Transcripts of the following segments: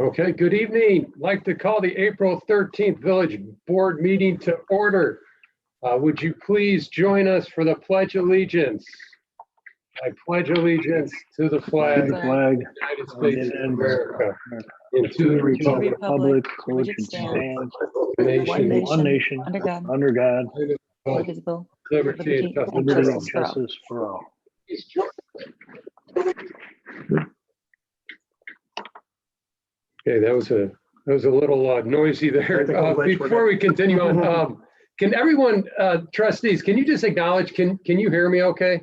Okay, good evening. I'd like to call the April 13th Village Board meeting to order. Would you please join us for the Pledge of Allegiance? I pledge allegiance to the flag of the United States of America and to the republic for which it stands, one nation, under God, indivisible, liberty and liberty and justice for all. Okay, that was a little noisy there. Before we continue on, can everyone, trustees, can you just acknowledge? Can you hear me? Okay.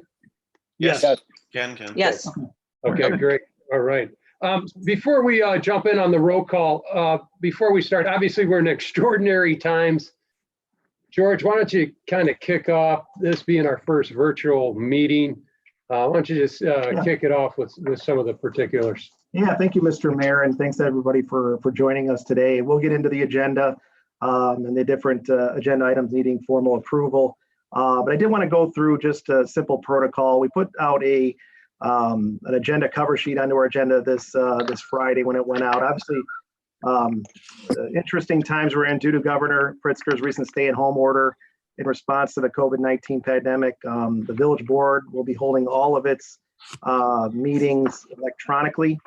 Yes. Can. Yes. Okay, great. All right. Before we jump in on the roll call, before we start, obviously we're in extraordinary times. George, why don't you kind of kick off, this being our first virtual meeting? Why don't you just kick it off with some of the particulars? Yeah, thank you, Mr. Mayor, and thanks to everybody for joining us today. We'll get into the agenda and the different agenda items needing formal approval. But I did want to go through just a simple protocol. We put out an agenda cover sheet onto our agenda this Friday when it went out. Obviously, interesting times we're in due to Governor Pritzker's recent stay-at-home order in response to the COVID-19 pandemic. The village board will be holding all of its meetings electronically,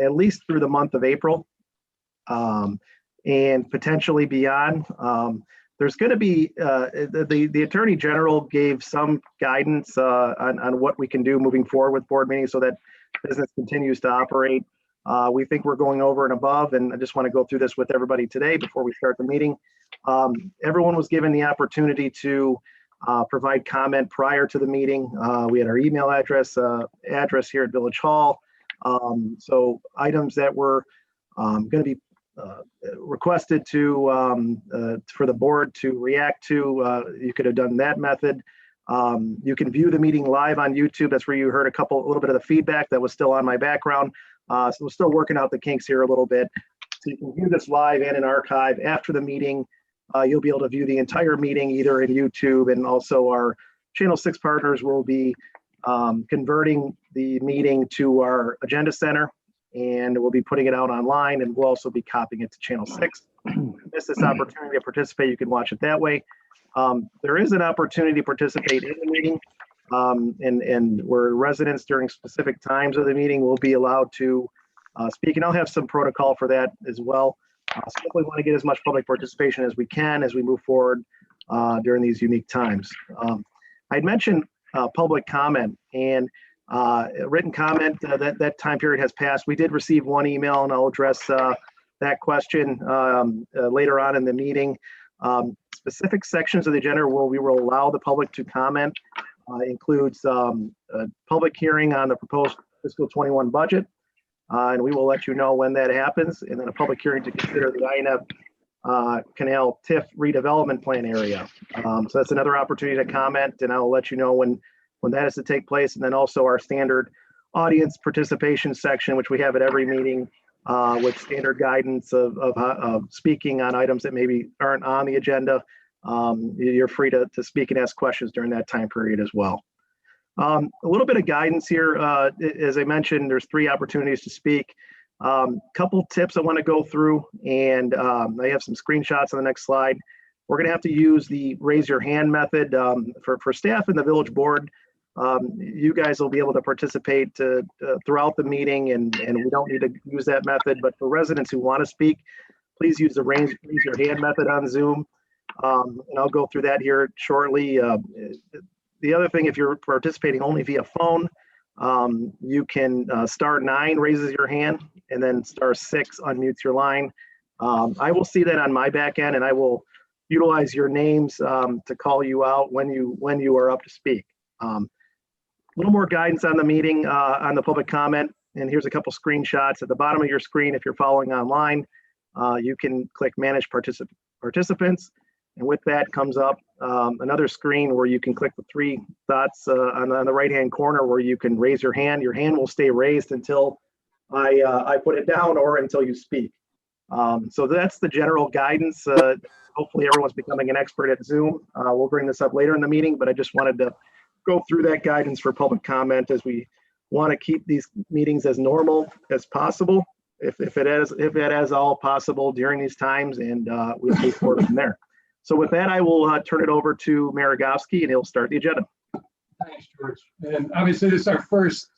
at least through the month of April, and potentially beyond. There's going to be, the Attorney General gave some guidance on what we can do moving forward with board meetings so that business continues to operate. We think we're going over and above, and I just want to go through this with everybody today before we start the meeting. Everyone was given the opportunity to provide comment prior to the meeting. We had our email address here at Village Hall. So items that were going to be requested for the board to react to, you could have done that method. You can view the meeting live on YouTube. That's where you heard a little bit of the feedback that was still on my background. So we're still working out the kinks here a little bit. So you can view this live and in archive after the meeting. You'll be able to view the entire meeting either in YouTube, and also our Channel 6 partners will be converting the meeting to our agenda center, and we'll be putting it out online, and we'll also be copying it to Channel 6. If you miss this opportunity to participate, you can watch it that way. There is an opportunity to participate in the meeting, and where residents during specific times of the meeting will be allowed to speak, and I'll have some protocol for that as well. So we want to get as much public participation as we can as we move forward during these unique times. I'd mentioned public comment and written comment. That time period has passed. We did receive one email, and I'll address that question later on in the meeting. Specific sections of the agenda where we will allow the public to comment includes a public hearing on the proposed fiscal 21 budget. And we will let you know when that happens, and then a public hearing to consider the INF Canal TIF redevelopment plan area. So that's another opportunity to comment, and I'll let you know when that is to take place. And then also our standard audience participation section, which we have at every meeting with standard guidance of speaking on items that maybe aren't on the agenda. You're free to speak and ask questions during that time period as well. A little bit of guidance here. As I mentioned, there's 3 opportunities to speak. Couple tips I want to go through, and I have some screenshots on the next slide. We're going to have to use the raise your hand method for staff and the village board. You guys will be able to participate throughout the meeting, and we don't need to use that method. But for residents who want to speak, please use the raise your hand method on Zoom. And I'll go through that here shortly. The other thing, if you're participating only via phone, you can *9 raises your hand, and then *6 unmutes your line. I will see that on my back end, and I will utilize your names to call you out when you are up to speak. A little more guidance on the meeting, on the public comment, and here's a couple screenshots. At the bottom of your screen, if you're following online, you can click Manage Participants. And with that comes up another screen where you can click the 3 dots on the right-hand corner where you can raise your hand. Your hand will stay raised until I put it down or until you speak. So that's the general guidance. Hopefully everyone's becoming an expert at Zoom. We'll bring this up later in the meeting, but I just wanted to go through that guidance for public comment, as we want to keep these meetings as normal as possible. if it is all possible during these times, and we'll move forward from there. So with that, I will turn it over to Maragowski, and he'll start the agenda. Thanks, George. And obviously, this is our first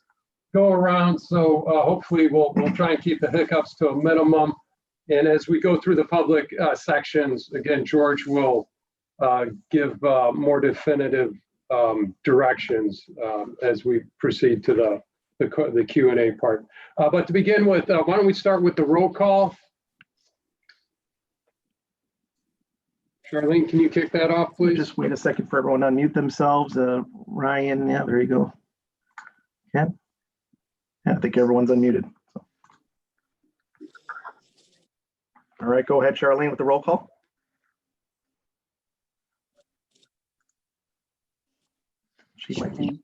go around, so hopefully we'll try and keep the hiccups to a minimum. And as we go through the public sections, again, George will give more definitive directions as we proceed to the Q&A part. But to begin with, why don't we start with the roll call? Charlene, can you kick that off, please? Just wait a second for everyone to unmute themselves. Ryan, yeah, there you go. Yeah, I think everyone's unmuted. So. All right, go ahead, Charlene, with the roll call. She might be.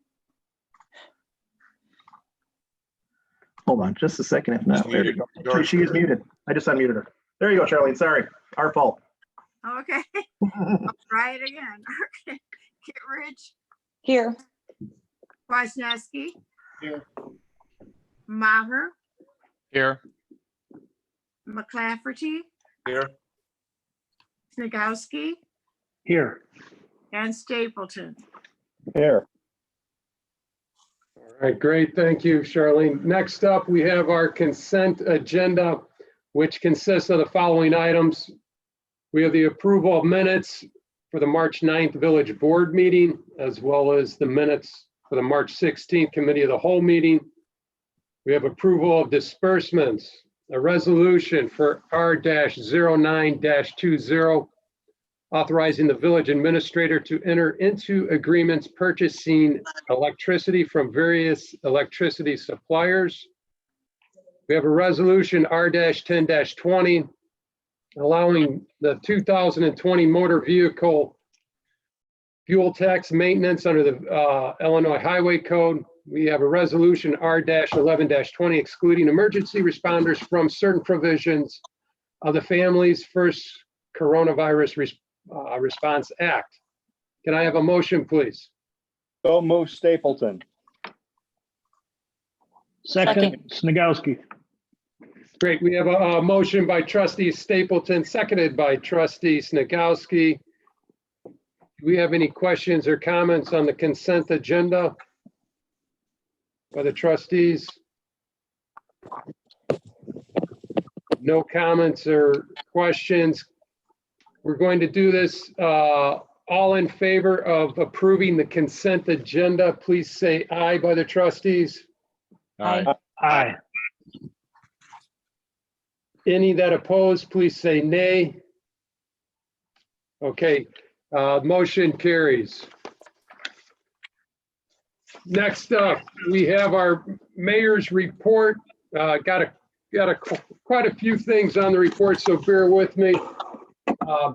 Hold on just a second. If not, there you go. She is muted. I just unmuted her. There you go, Charlene. Sorry, our fault. Okay, I'll try it again. Okay, Kittredge. Here. Kwasniewski. Here. Maher. Here. McClafferty. Here. Snagowski. Here. And Stapleton. Here. All right, great. Thank you, Charlene. Next up, we have our consent agenda, which consists of the following items. We have the approval of minutes for the March 9th Village Board meeting, as well as the minutes for the March 16th Committee of the Whole meeting. We have approval of disbursements, a resolution for R-09-20, authorizing the village administrator to enter into agreements purchasing electricity from various electricity suppliers. We have a resolution R-10-20, allowing the 2020 motor vehicle fuel tax maintenance under the Illinois Highway Code. We have a resolution R-11-20 excluding emergency responders from certain provisions of the Families First Coronavirus Response Act. Can I have a motion, please? So move Stapleton. Second, Snagowski. Great. We have a motion by trustee Stapleton, seconded by trustee Snagowski. Do we have any questions or comments on the consent agenda by the trustees? No comments or questions. We're going to do this all in favor of approving the consent agenda. Please say aye by the trustees. Aye. Aye. Any that oppose, please say nay. Okay, motion carries. Next up, we have our mayor's report. Got quite a few things on the report, so bear with me.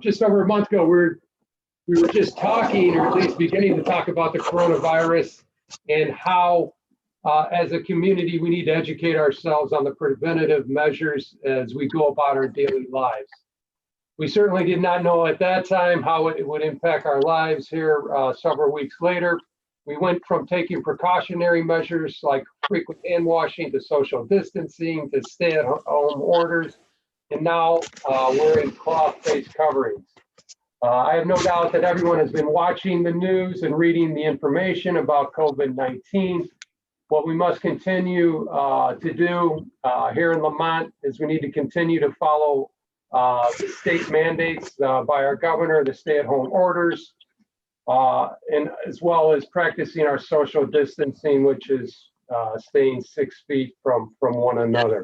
Just over a month ago, we were just talking, or at least beginning to talk about the coronavirus and how as a community, we need to educate ourselves on the preventative measures as we go about our daily lives. We certainly did not know at that time how it would impact our lives here several weeks later. We went from taking precautionary measures like frequent hand washing to social distancing to stay-at-home orders, and now wearing cloth face coverings. I have no doubt that everyone has been watching the news and reading the information about COVID-19. What we must continue to do here in Lamont is we need to continue to follow the state mandates by our governor, the stay-at-home orders, and as well as practicing our social distancing, which is staying 6 feet from one another.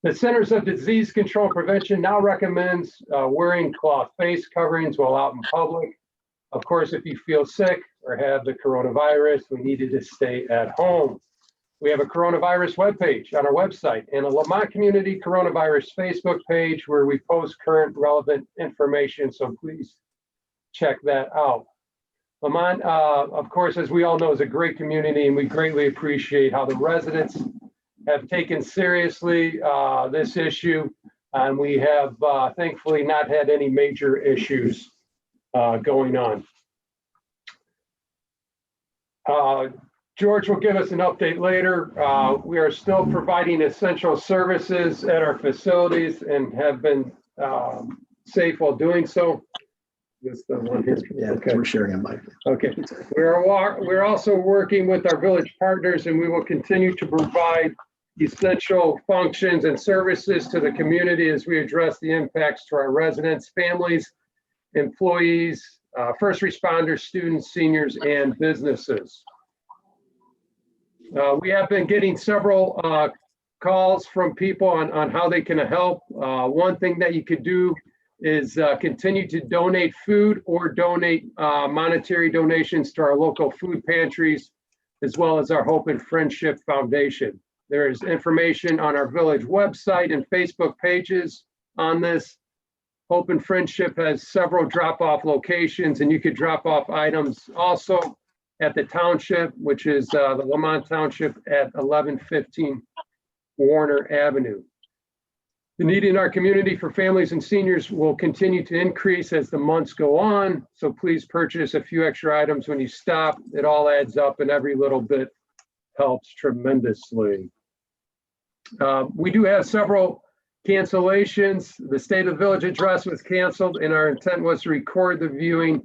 The Centers of Disease Control and Prevention now recommends wearing cloth face coverings while out in public. Of course, if you feel sick or have the coronavirus, we needed to stay at home. We have a coronavirus webpage on our website and a Lamont Community Coronavirus Facebook page where we post current relevant information, so please check that out. Lamont, of course, as we all know, is a great community, and we greatly appreciate how the residents have taken seriously this issue, and we have thankfully not had any major issues going on. George will give us an update later. We are still providing essential services at our facilities and have been safe while doing so. This the one here. Yeah, Okay. we're sharing a mic. Okay. We're also working with our village partners, and we will continue to provide essential functions and services to the community as we address the impacts to our residents, families, employees, first responders, students, seniors, and businesses. We have been getting several calls from people on how they can help. One thing that you could do is continue to donate food or donate monetary donations to our local food pantries, as well as our Hope and Friendship Foundation. There is information on our village website and Facebook pages on this. Hope and Friendship has several drop-off locations, and you could drop off items also at the township, which is the Lamont Township at 1115 Warner Avenue. The need in our community for families and seniors will continue to increase as the months go on. So please purchase a few extra items when you stop. It all adds up and every little bit helps tremendously. We do have several cancellations. The State of the Village address was canceled and our intent was to record the viewing.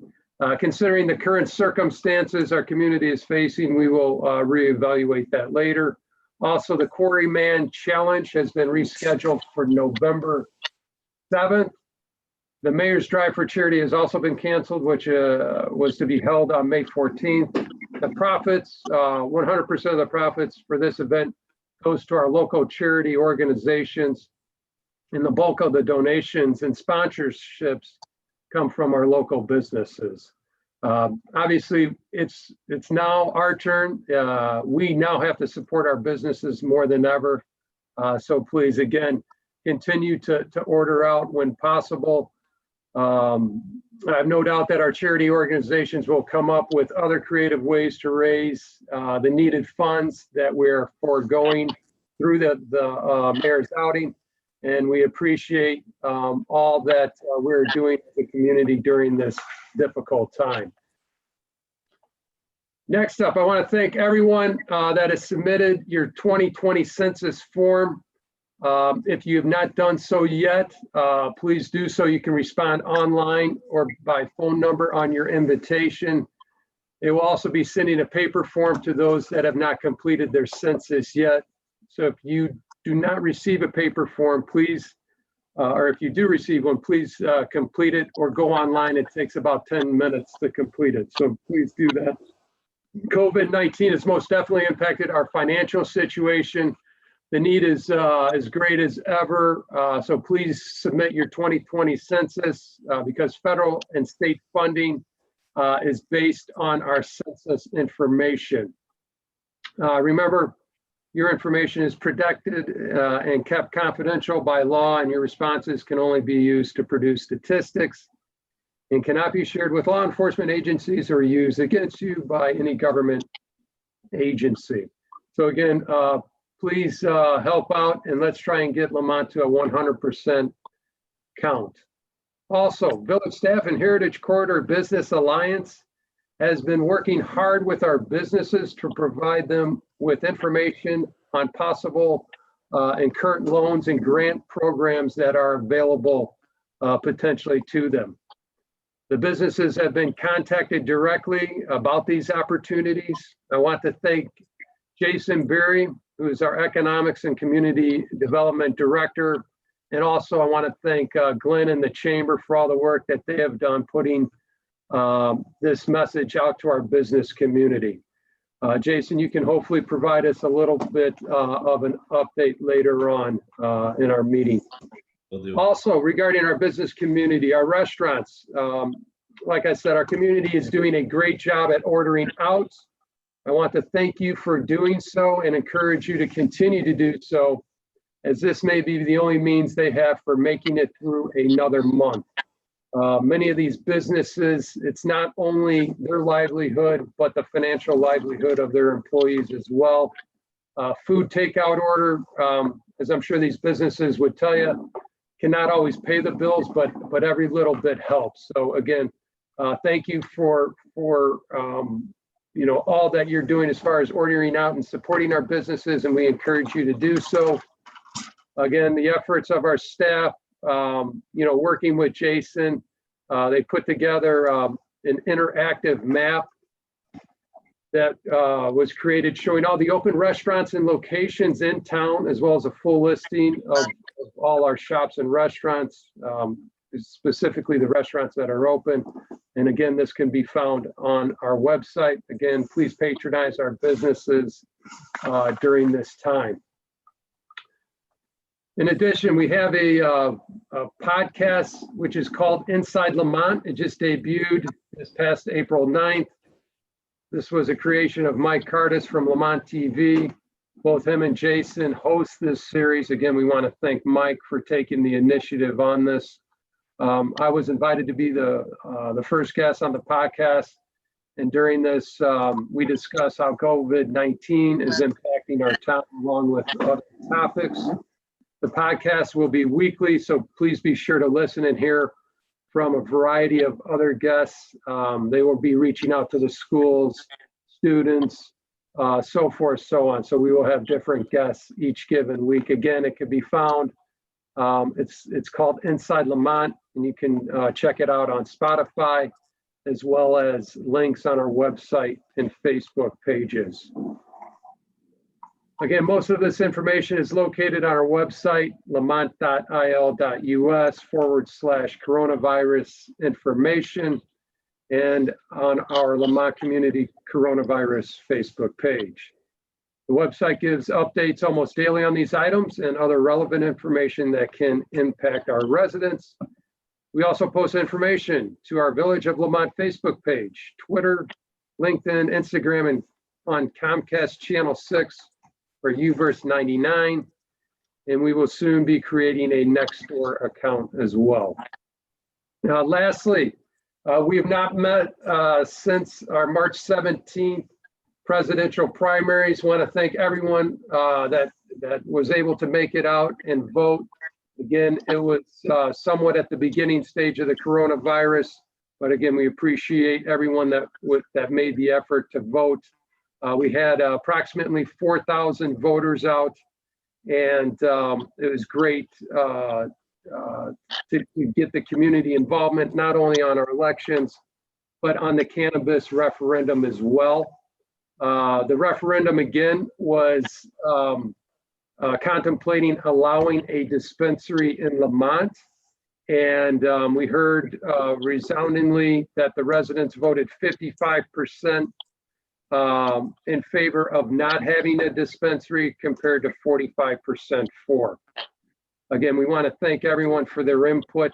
Considering the current circumstances our community is facing, we will reevaluate that later. Also, the Quarryman Challenge has been rescheduled for November 7th. The Mayor's Drive for Charity has also been canceled, which was to be held on May 14th. The profits, 100% of the profits for this event goes to our local charity organizations, and the bulk of the donations and sponsorships come from our local businesses. Obviously, it's now our turn. We now have to support our businesses more than ever. So please, again, continue to order out when possible. I have no doubt that our charity organizations will come up with other creative ways to raise the needed funds that we're foregoing through the mayor's outing. And we appreciate all that we're doing as a community during this difficult time. Next up, I want to thank everyone that has submitted your 2020 census form. If you have not done so yet, please do so. You can respond online or by phone number on your invitation. It will also be sending a paper form to those that have not completed their census yet. So if you do not receive a paper form, please, or if you do receive one, please complete it or go online. It takes about 10 minutes to complete it. So please do that. COVID-19 has most definitely impacted our financial situation. The need is as great as ever. So please submit your 2020 census because federal and state funding is based on our census information. Remember, your information is protected and kept confidential by law, and your responses can only be used to produce statistics and cannot be shared with law enforcement agencies or used against you by any government agency. So again, please help out and let's try and get Lamont to a 100% count. Also, village staff and Heritage Corridor Business Alliance has been working hard with our businesses to provide them with information on possible and current loans and grant programs that are available potentially to them. The businesses have been contacted directly about these opportunities. I want to thank Jason Berry, who is our Economics and Community Development Director. And also I want to thank Glenn and the Chamber for all the work that they have done putting this message out to our business community. Jason, you can hopefully provide us a little bit of an update later on in our meeting. Also, regarding our business community, our restaurants, like I said, our community is doing a great job at ordering out. I want to thank you for doing so and encourage you to continue to do so, as this may be the only means they have for making it through another month. Many of these businesses, it's not only their livelihood, but the financial livelihood of their employees as well. Food takeout order, as I'm sure these businesses would tell you, cannot always pay the bills, but every little bit helps. So again, thank you for all that you're doing as far as ordering out and supporting our businesses, and we encourage you to do so. Again, the efforts of our staff, working with Jason, they put together an interactive map that was created showing all the open restaurants and locations in town, as well as a full listing of all our shops and restaurants, specifically the restaurants that are open. And again, this can be found on our website. Again, please patronize our businesses during this time. In addition, we have a podcast, which is called Inside Lamont. It just debuted this past April 9th. This was a creation of Mike Cardis from Lamont TV. Both him and Jason host this series. Again, we want to thank Mike for taking the initiative on this. I was invited to be the first guest on the podcast. And during this, we discuss how COVID-19 is impacting our town along with other topics. The podcast will be weekly, so please be sure to listen and hear from a variety of other guests. They will be reaching out to the schools, students, so forth, so on. So we will have different guests each given week. Again, it can be found. It's called Inside Lamont, and you can check it out on Spotify, as well as links on our website and Facebook pages. Again, most of this information is located on our website, lamont.il.us/coronavirus information, and on our Lamont Community Coronavirus Facebook page. The website gives updates almost daily on these items and other relevant information that can impact our residents. We also post information to our Village of Lamont Facebook page, Twitter, LinkedIn, Instagram, and on Comcast Channel 6 for Uverse 99. And we will soon be creating a Nextdoor account as well. Now, lastly, we have not met since our March 17th presidential primaries. Want to thank everyone that was able to make it out and vote. Again, it was somewhat at the beginning stage of the coronavirus, but again, we appreciate everyone that made the effort to vote. We had approximately 4,000 voters out, and it was great to get the community involvement, not only on our elections, but on the cannabis referendum as well. The referendum, again, was contemplating allowing a dispensary in Lamont. And we heard resoundingly that the residents voted 55% in favor of not having a dispensary compared to 45% for. Again, we want to thank everyone for their input.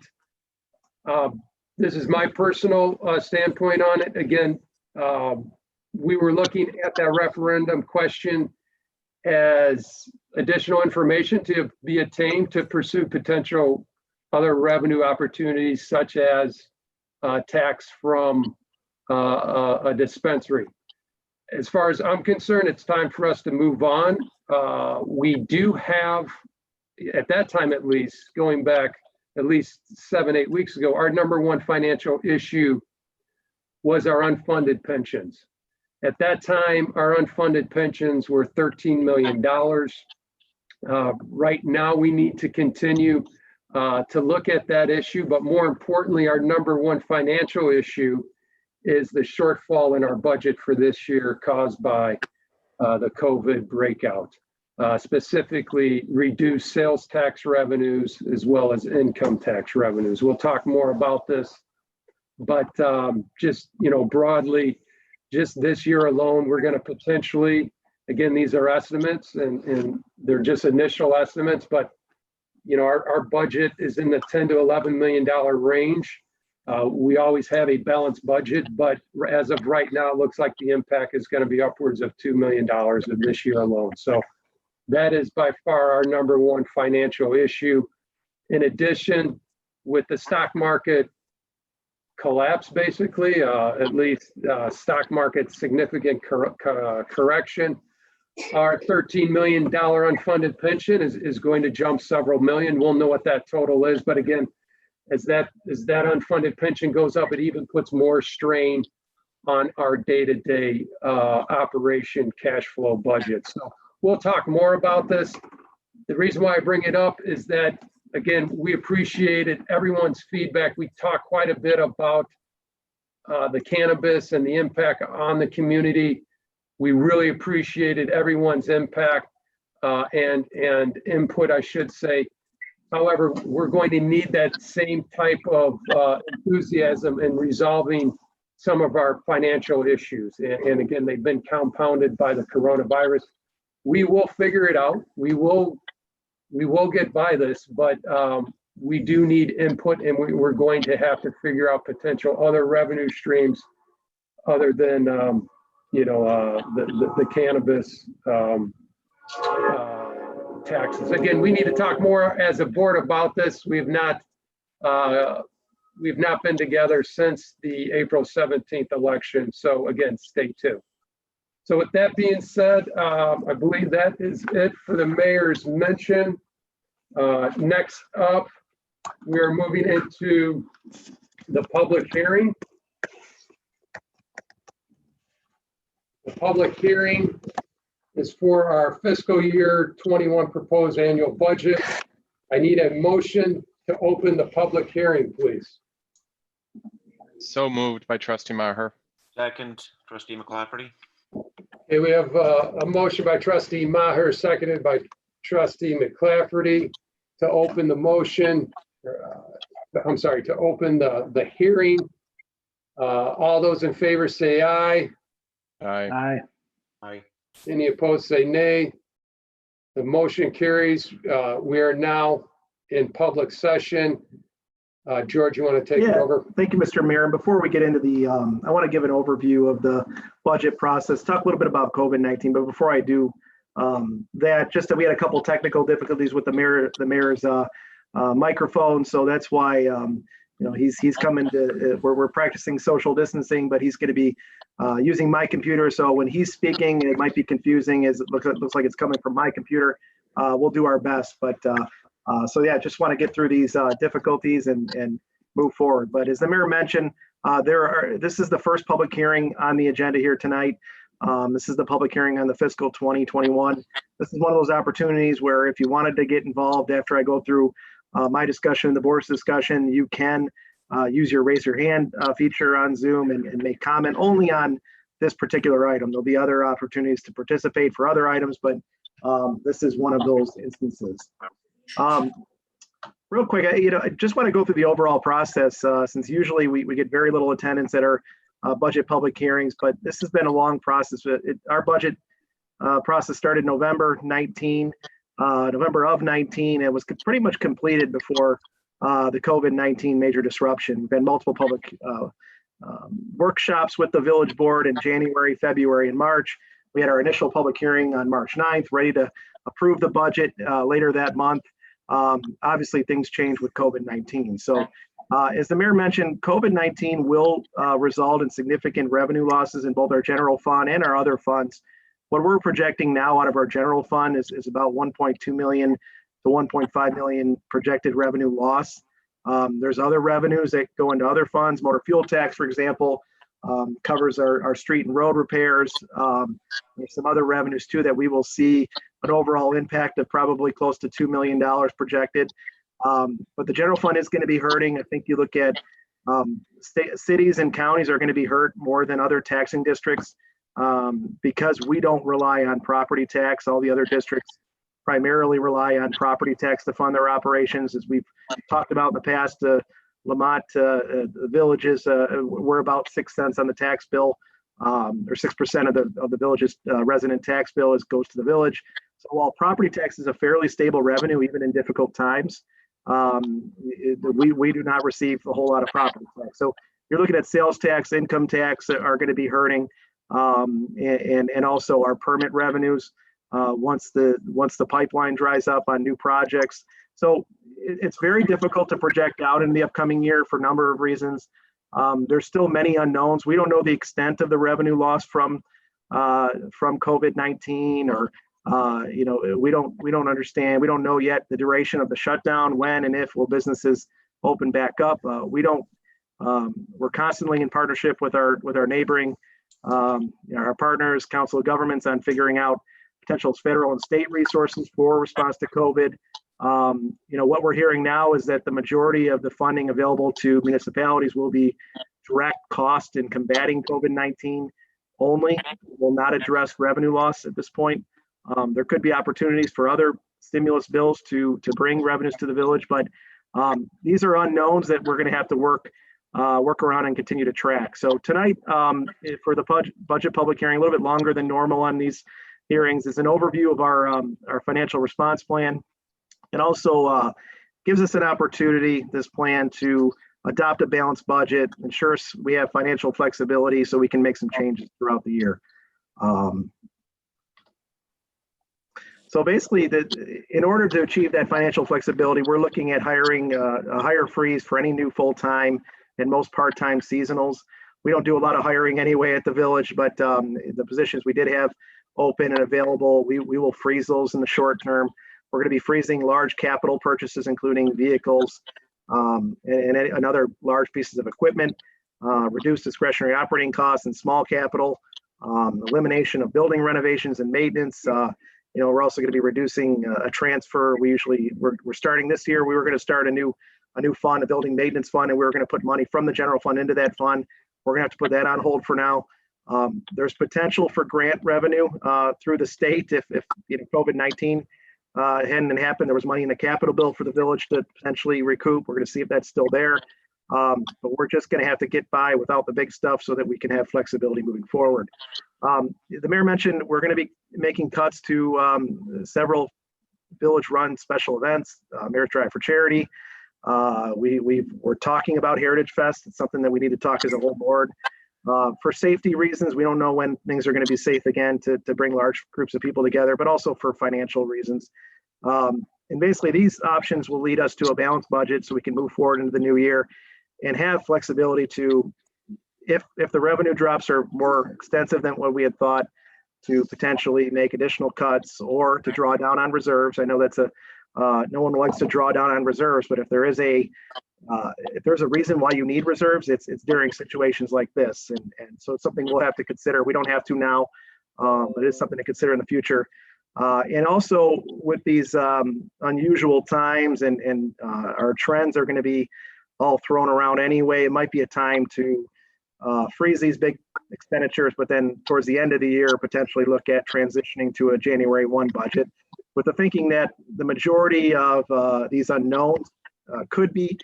This is my personal standpoint on it. Again, we were looking at that referendum question as additional information to be attained to pursue potential other revenue opportunities, such as tax from a dispensary. As far as I'm concerned, it's time for us to move on. We do have, at that time at least, going back at least 7-8 weeks ago, our number one financial issue was our unfunded pensions. At that time, our unfunded pensions were $13 million. Right now, we need to continue to look at that issue, but more importantly, our number one financial issue is the shortfall in our budget for this year caused by the COVID breakout, specifically reduced sales tax revenues as well as income tax revenues. We'll talk more about this, but just, broadly, just this year alone, we're going to potentially, again, these are estimates and they're just initial estimates, but our budget is in the $10 to $11 million range. We always have a balanced budget, but as of right now, it looks like the impact is going to be upwards of $2 million of this year alone. So that is by far our number one financial issue. In addition, with the stock market collapse, basically, at least stock market significant correction, our $13 million unfunded pension is going to jump several million. We'll know what that total is, but again, as that unfunded pension goes up, it even puts more strain on our day-to-day operation cash flow budget. So we'll talk more about this. The reason why I bring it up is that, again, we appreciated everyone's feedback. We talked quite a bit about the cannabis and the impact on the community. We really appreciated everyone's impact and input, I should say. However, we're going to need that same type of enthusiasm in resolving some of our financial issues. And again, they've been compounded by the coronavirus. We will figure it out. We will get by this, but we do need input, and we're going to have to figure out potential other revenue streams other than the cannabis taxes. Again, we need to talk more as a board about this. We've not been together since the April 17th election. So again, stay tuned. So with that being said, I believe that is it for the mayor's mention. Next up, we are moving into the public hearing. The public hearing is for our fiscal year 21 proposed annual budget. I need a motion to open the public hearing, please. So moved by Trustee Maher. Second, Trustee McClafferty. Okay, we have a motion by Trustee Maher, seconded by Trustee McClafferty to open the motion. To open the hearing. All those in favor say aye. Aye. Aye. Aye. Any opposed say nay. The motion carries. We are now in public session. George, you want to take it over? Thank you, Mr. Mayor. And before we get into the, I want to give an overview of the budget process, talk a little bit about COVID-19. But before I do that, just that we had a couple technical difficulties with the mayor's microphone, so that's why he's coming to. We're practicing social distancing, but he's going to be using my computer. So when he's speaking, it might be confusing as it looks like it's coming from my computer. We'll do our best, but. So yeah, just want to get through these difficulties and move forward. But as the mayor mentioned, this is the first public hearing on the agenda here tonight. This is the public hearing on the fiscal 2021. This is one of those opportunities where if you wanted to get involved after I go through my discussion, the board's discussion, you can use your raise your hand feature on Zoom and make comment only on this particular item. There'll be other opportunities to participate for other items, but this is one of those instances. Real quick, I just want to go through the overall process since usually we get very little attendance at our budget public hearings, but this has been a long process. Our budget process started November of 19. It was pretty much completed before the COVID-19 major disruption. We've had multiple public workshops with the village board in January, February, and March. We had our initial public hearing on March 9th, ready to approve the budget later that month. Obviously, things change with COVID-19. So as the mayor mentioned, COVID-19 will result in significant revenue losses in both our general fund and our other funds. What we're projecting now out of our general fund is about 1.2 million to 1.5 million projected revenue loss. There's other revenues that go into other funds. Motor fuel tax, for example, covers our street and road repairs. There's some other revenues too that we will see an overall impact of probably close to $2 million projected. But the general fund is going to be hurting. I think you look at cities and counties are going to be hurt more than other taxing districts because we don't rely on property tax. All the other districts primarily rely on property tax to fund their operations. As we've talked about in the past, Lamont villages were about 6 cents on the tax bill, or 6% of the village's resident tax bill goes to the village. So while property tax is a fairly stable revenue, even in difficult times, we do not receive a whole lot of property tax. So you're looking at sales tax, income tax are going to be hurting, and also our permit revenues once the pipeline dries up on new projects. So it's very difficult to project out in the upcoming year for a number of reasons. There's still many unknowns. We don't know the extent of the revenue loss from COVID-19, or we don't understand. We don't know yet the duration of the shutdown, when and if will businesses open back up. We don't We're constantly in partnership with our neighboring, our partners, council of governments on figuring out potential federal and state resources for response to COVID. What we're hearing now is that the majority of the funding available to municipalities will be direct cost in combating COVID-19 only, will not address revenue loss at this point. There could be opportunities for other stimulus bills to bring revenues to the village, but these are unknowns that we're going to have to work around and continue to track. So tonight, for the budget public hearing, a little bit longer than normal on these hearings, is an overview of our financial response plan. It also gives us an opportunity, this plan, to adopt a balanced budget, ensures we have financial flexibility so we can make some changes throughout the year. So basically, in order to achieve that financial flexibility, we're looking at hiring a hire freeze for any new full-time and most part-time seasonals. We don't do a lot of hiring anyway at the village, but the positions we did have open and available, we will freeze those in the short term. We're going to be freezing large capital purchases, including vehicles and other large pieces of equipment, reduce discretionary operating costs and small capital, elimination of building renovations and maintenance. We're also going to be reducing a transfer. We're starting this year. We were going to start a new fund, a building maintenance fund, and we were going to put money from the general fund into that fund. We're going to have to put that on hold for now. There's potential for grant revenue through the state if COVID-19 hadn't happened. There was money in the capital bill for the village to potentially recoup. We're going to see if that's still there. But we're just going to have to get by without the big stuff so that we can have flexibility moving forward. The mayor mentioned we're going to be making cuts to several village-run special events, Mayor's Drive for Charity. We're talking about Heritage Fest. It's something that we need to talk as a whole board. For safety reasons, we don't know when things are going to be safe again to bring large groups of people together, but also for financial reasons. And basically, these options will lead us to a balanced budget so we can move forward into the new year and have flexibility to, if the revenue drops are more extensive than what we had thought, to potentially make additional cuts or to draw down on reserves. I know that's no one likes to draw down on reserves, but if there's a reason why you need reserves, it's during situations like this. And so it's something we'll have to consider. We don't have to now, but it is something to consider in the future. And also with these unusual times and our trends are going to be all thrown around anyway, it might be a time to freeze these big expenditures, but then towards the end of the year, potentially look at transitioning to a January 1 budget, with the thinking that the majority of these unknowns could be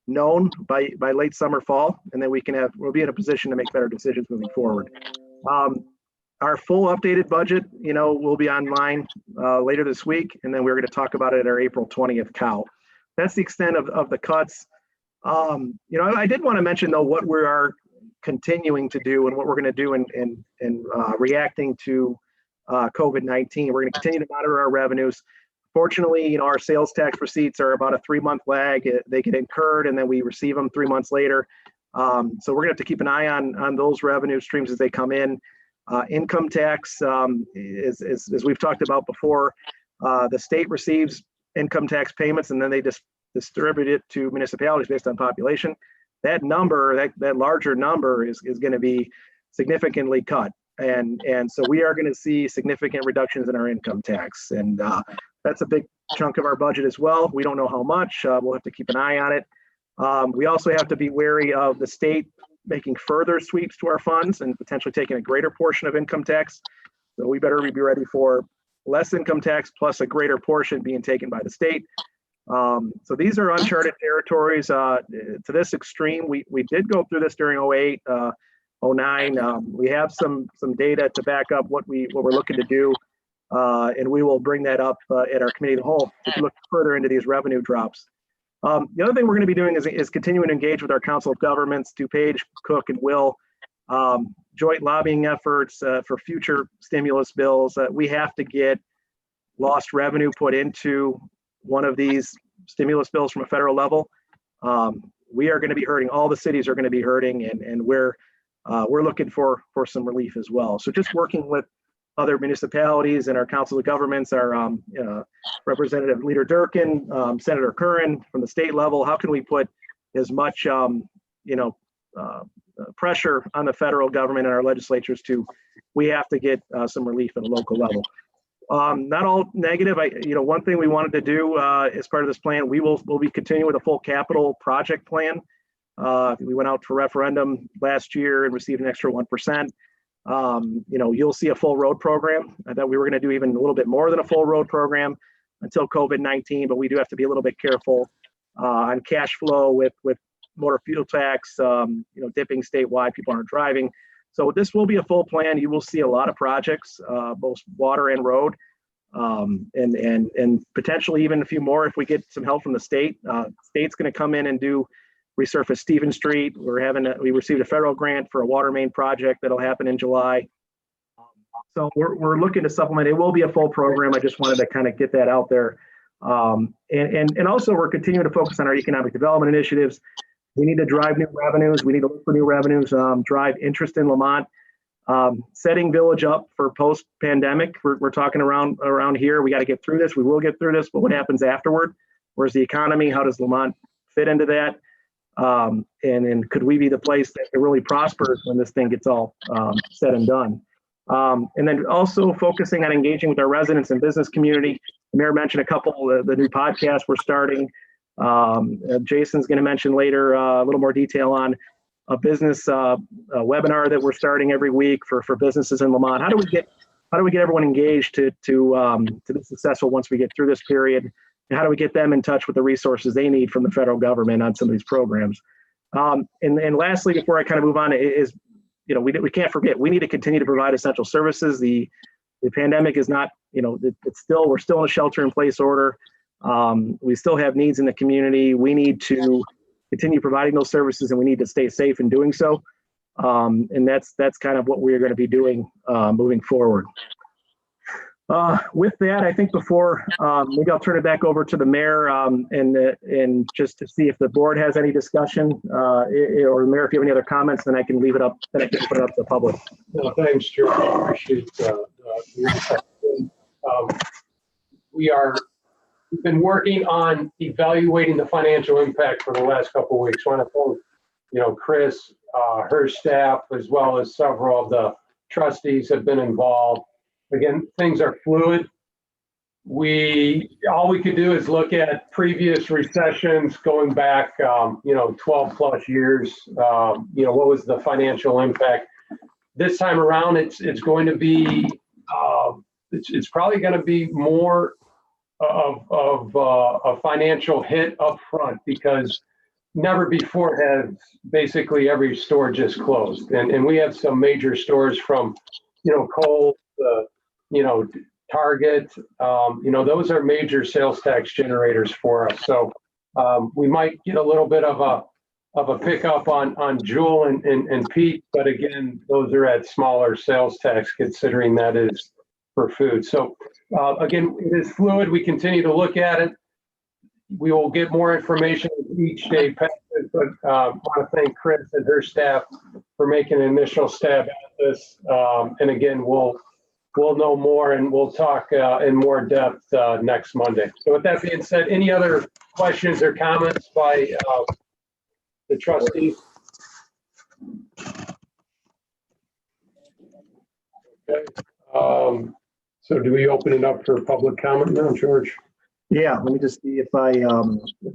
known by late summer, fall, and then we'll be in a position to make better decisions moving forward. Our full updated budget, will be online later this week, and then we're going to talk about it at our April 20th COW. That's the extent of the cuts. I did want to mention though what we are continuing to do and what we're going to do in reacting to COVID-19. We're going to continue to monitor our revenues. Fortunately, our sales tax receipts are about a 3-month lag. They get incurred and then we receive them 3 months later. So we're going to have to keep an eye on those revenue streams as they come in. Income tax, as we've talked about before, the state receives income tax payments and then they just distribute it to municipalities based on population. That number, that larger number is going to be significantly cut. And so we are going to see significant reductions in our income tax. And that's a big chunk of our budget as well. We don't know how much. We'll have to keep an eye on it. We also have to be wary of the state making further sweeps to our funds and potentially taking a greater portion of income tax. So we better be ready for less income tax plus a greater portion being taken by the state. So these are uncharted territories to this extreme. We did go through this during 08, 09. We have some data to back up what we're looking to do. And we will bring that up at our committee of the whole to look further into these revenue drops. The other thing we're going to be doing is continuing to engage with our Council of Governments, DuPage, Cook, and Will, joint lobbying efforts for future stimulus bills. We have to get lost revenue put into one of these stimulus bills from a federal level. We are going to be hurting. All the cities are going to be hurting, and we're looking for some relief as well. So just working with other municipalities and our Council of Governments, our Representative Leader Durkin, Senator Curran from the state level, how can we put as much pressure on the federal government and our legislatures we have to get some relief at a local level. Not all negative. One thing we wanted to do as part of this plan, we'll be continuing with a full capital project plan. We went out for referendum last year and received an extra 1%. You'll see a full road program. I thought we were going to do even a little bit more than a full road program until COVID-19, but we do have to be a little bit careful on cash flow with motor fuel tax, dipping statewide, people aren't driving. So this will be a full plan. You will see a lot of projects, both water and road, and potentially even a few more if we get some help from the state. State's going to come in and do resurface Stevens Street. We received a federal grant for a water main project that'll happen in July. So we're looking to supplement. It will be a full program. I just wanted to kind of get that out there. And also we're continuing to focus on our economic development initiatives. We need to drive new revenues. We need to look for new revenues, drive interest in Lamont, setting Village up for post-pandemic. We're talking around here. We got to get through this. We will get through this, but what happens afterward? Where's the economy? How does Lamont fit into that? And could we be the place that really prospers when this thing gets all said and done? And then also focusing on engaging with our residents and business community. The mayor mentioned a couple of the new podcasts we're starting. Jason's going to mention later a little more detail on a business webinar that we're starting every week for businesses in Lamont. How do we get everyone engaged to be successful once we get through this period? And how do we get them in touch with the resources they need from the federal government on some of these programs? And lastly, before I kind of move on, is we can't forget we need to continue to provide essential services. The pandemic is not, we're still in a shelter-in-place order. We still have needs in the community. We need to continue providing those services, and we need to stay safe in doing so. And that's kind of what we're going to be doing moving forward. With that, I think before maybe I'll turn it back over to the mayor and just to see if the board has any discussion, or the mayor, if you have any other comments, then I can leave it up. Then I can put it up to the public. No, thanks, George. I appreciate we've been working on evaluating the financial impact for the last couple of weeks. I want to thank, Chris, her staff, as well as several of the trustees have been involved. Again, things are fluid. All we could do is look at previous recessions going back, 12 plus years. What was the financial impact? This time around, it's going to be, it's probably going to be more of a financial hit up front, because never before has basically every store just closed. And we have some major stores from, Kohl's, Target, those are major sales tax generators for us. So we might get a little bit of a pickup on Jewel and Pete, but again, those are at smaller sales tax, considering that is for food. So again, it is fluid. We continue to look at it. We will get more information each day passes, but I want to thank Chris and her staff for making an initial stab at this. And again, we'll know more, and we'll talk in more depth next Monday. So with that being said, any other questions or comments by the trustees? Okay. So do we open it up for public comment now, George? Yeah, let me just see if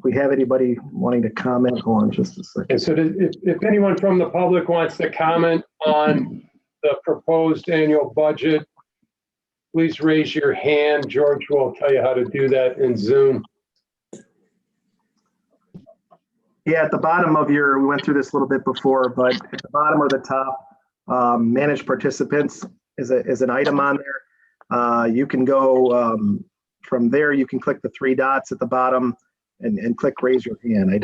we have anybody wanting to comment. Hold on just a second. And so if anyone from the public wants to comment on the proposed annual budget, please raise your hand. George will tell you how to do that in Zoom. Yeah, at the bottom of we went through this a little bit before, but at the bottom or the top, managed participants is an item on there. You can go from there. You can click the three dots at the bottom and click raise your hand. At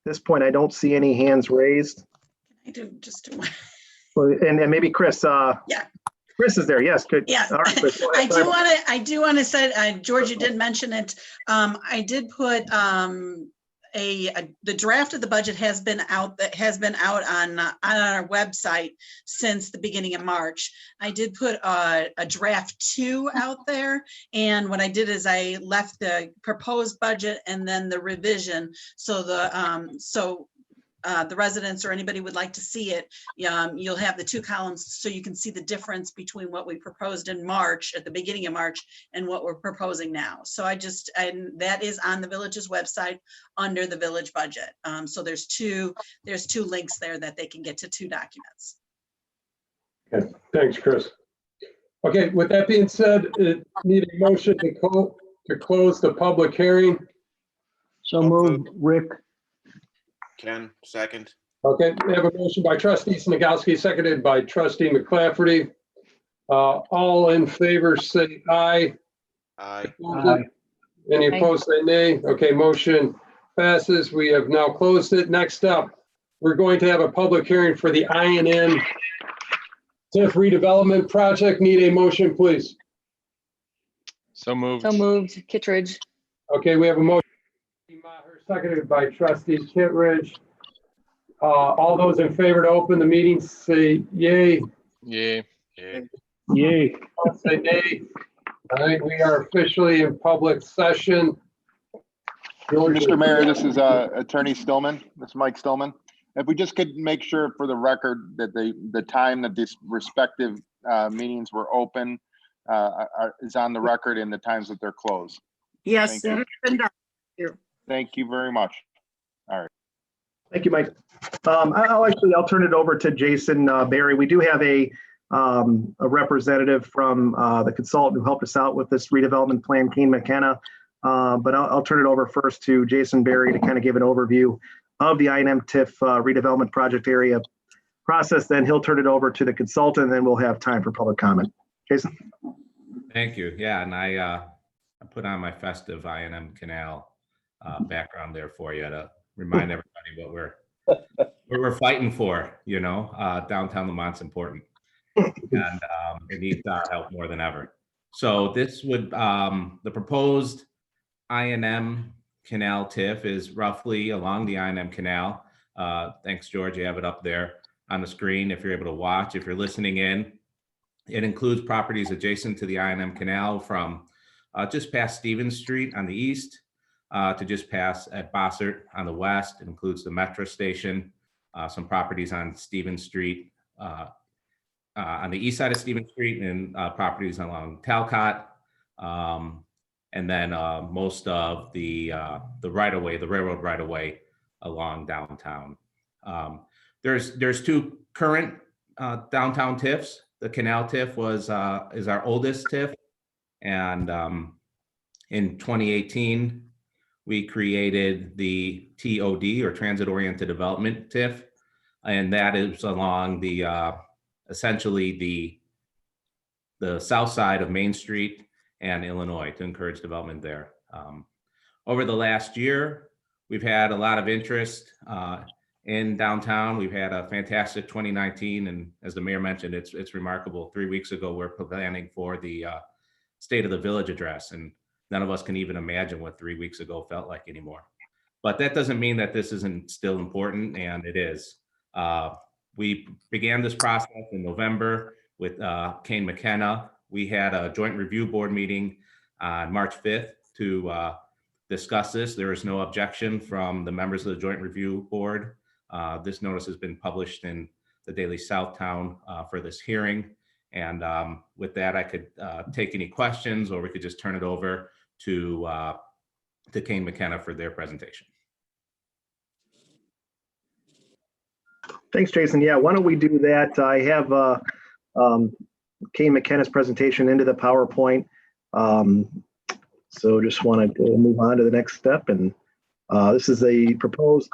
this point, I don't see any hands raised. I do just do one. Well, and maybe Chris. Yeah. Chris is there. Yes. Good. Yeah. All right, Chris, I do want to say, George, you did mention it. I did put the draft of the budget has been out on our website since the beginning of March. I did put a draft 2 out there, and what I did is I left the proposed budget and then the revision. So the residents or anybody would like to see it, you'll have the two columns so you can see the difference between what we proposed in March, at the beginning of March, and what we're proposing now. So and that is on the village's website under the village budget. So there's two links there that they can get to two documents. Okay, thanks, Chris. Okay, with that being said, need a motion to close the public hearing. So moved, Rick. Ken, second. Okay, we have a motion by trustee Snagowski, seconded by trustee McClafferty. All in favor say aye. Aye. Aye. Any opposed say nay. Okay, motion passes. We have now closed it. Next up, we're going to have a public hearing for the I&M TIF redevelopment project. Need a motion, please. So moved. So moved, Kittredge. Okay, we have a motion. Seconded by trustee Kittredge. All those in favor to open the meeting say yay. Yay. Yay. Yay. Opposed say nay. All right, we are officially in public session. Mr. Mayor, this is Attorney Stillman. This is Mike Stillman. If we just could make sure for the record that the time that these respective meetings were open is on the record and the times that they're closed. Yes, Thank that you. has been done. Thank you very much. Thank you, Mike. I'll turn it over to Jason Barry. We do have a representative from the consultant who helped us out with this redevelopment plan, Kane McKenna. But I'll turn it over first to Jason Barry to kind of give an overview of the I&M TIF redevelopment project area process. Then he'll turn it over to the consultant, and then we'll have time for public comment. Jason. Thank you. Yeah, and I put on my festive I&M Canal background there for you to remind everybody what we're fighting for. You know, downtown Lamont's important, and it needs our help more than ever. So this would the proposed I&M Canal TIF is roughly along the I&M Canal. Thanks, George. You have it up there on the screen if you're able to watch. If you're listening in, it includes properties adjacent to the I&M Canal from just past Stevens Street on the east to just past at Bossert on the west. It includes the metro station, some properties on Stevens Street, on the east side of Stevens Street, and properties along Talcott. And then most of the right-of-way, the railroad right-of-way along downtown. There's two current downtown TIFs. The Canal TIF is our oldest TIF, and in 2018 we created the TOD, or Transit Oriented Development TIF, and that is along the essentially the south side of Main Street and Illinois to encourage development there. Over the last year, we've had a lot of interest in downtown. We've had a fantastic 2019, and as the mayor mentioned, it's remarkable. 3 weeks ago, we're planning for the State of the Village address, and none of us can even imagine what 3 weeks ago felt like anymore. But that doesn't mean that this isn't still important, and it is. We began this process in November with Kane McKenna. We had a joint review board meeting on March 5th to discuss this. There is no objection from the members of the joint review board. This notice has been published in the Daily Southtown for this hearing. And with that, I could take any questions, or we could just turn it over to Kane McKenna for their presentation. Thanks, Jason. Yeah, why don't we do that? I have Kane McKenna's presentation into the PowerPoint. So just want to move on to the next step. And this is the proposed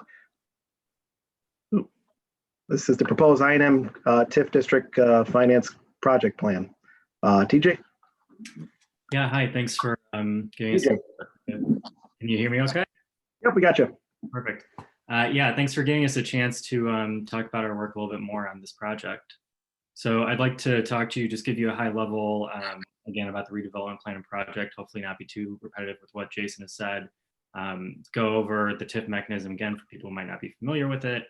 I&M TIF district finance project plan. TJ? Yeah, hi, thanks for giving us. Can you hear me okay? Yep, we got you. Perfect. Yeah, thanks for giving us a chance to talk about our work a little bit more on this project. So I'd like to talk to you, just give you a high level, again, about the redevelopment plan and project, hopefully not be too repetitive with what Jason has said. Go over the TIF mechanism again for people who might not be familiar with it.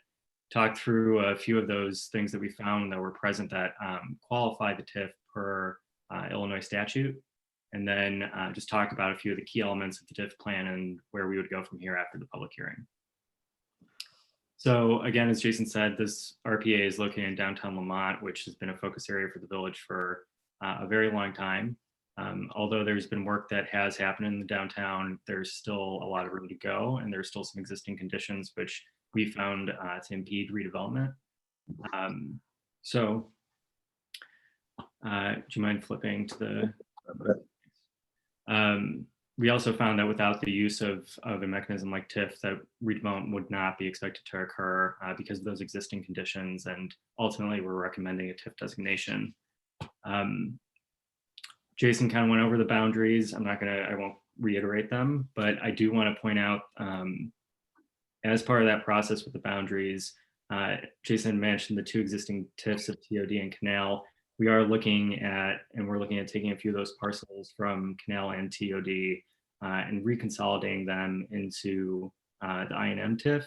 Talk through a few of those things that we found that were present that qualify the TIF per Illinois statute. And then just talk about a few of the key elements of the TIF plan and where we would go from here after the public hearing. So again, as Jason said, this RPA is located in downtown Lamont, which has been a focus area for the village for a very long time. Although there's been work that has happened in the downtown, there's still a lot of room to go, and there's still some existing conditions which we found to impede redevelopment. So do you mind flipping to the? We also found that without the use of a mechanism like TIF, that redevelopment would not be expected to occur because of those existing conditions, and ultimately we're recommending a TIF designation. Jason kind of went over the boundaries. I won't reiterate them, but I do want to point out as part of that process with the boundaries, Jason mentioned the 2 existing TIFs of TOD and Canal. We are looking at, and we're looking at taking a few of those parcels from Canal and TOD and reconsolidating them into the I&M TIF.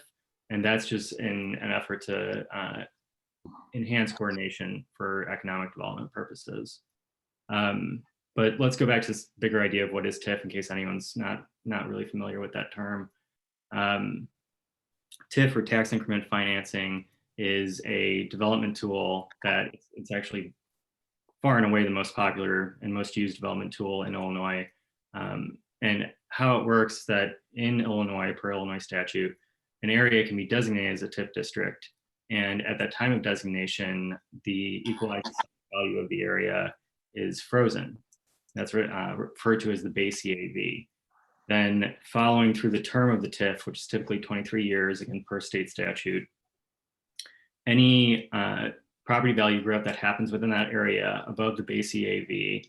And that's just in an effort to enhance coordination for economic development purposes. But let's go back to this bigger idea of what is TIF in case anyone's not really familiar with that term. TIF, or tax increment financing, is a development tool that it's actually far and away the most popular and most used development tool in Illinois. And how it works that in Illinois, per Illinois statute, an area can be designated as a TIF district. And at that time of designation, the equalized value of the area is frozen. That's referred to as the base EAV. Then following through the term of the TIF, which is typically 23 years, again, per state statute, any property value growth that happens within that area above the base EAV,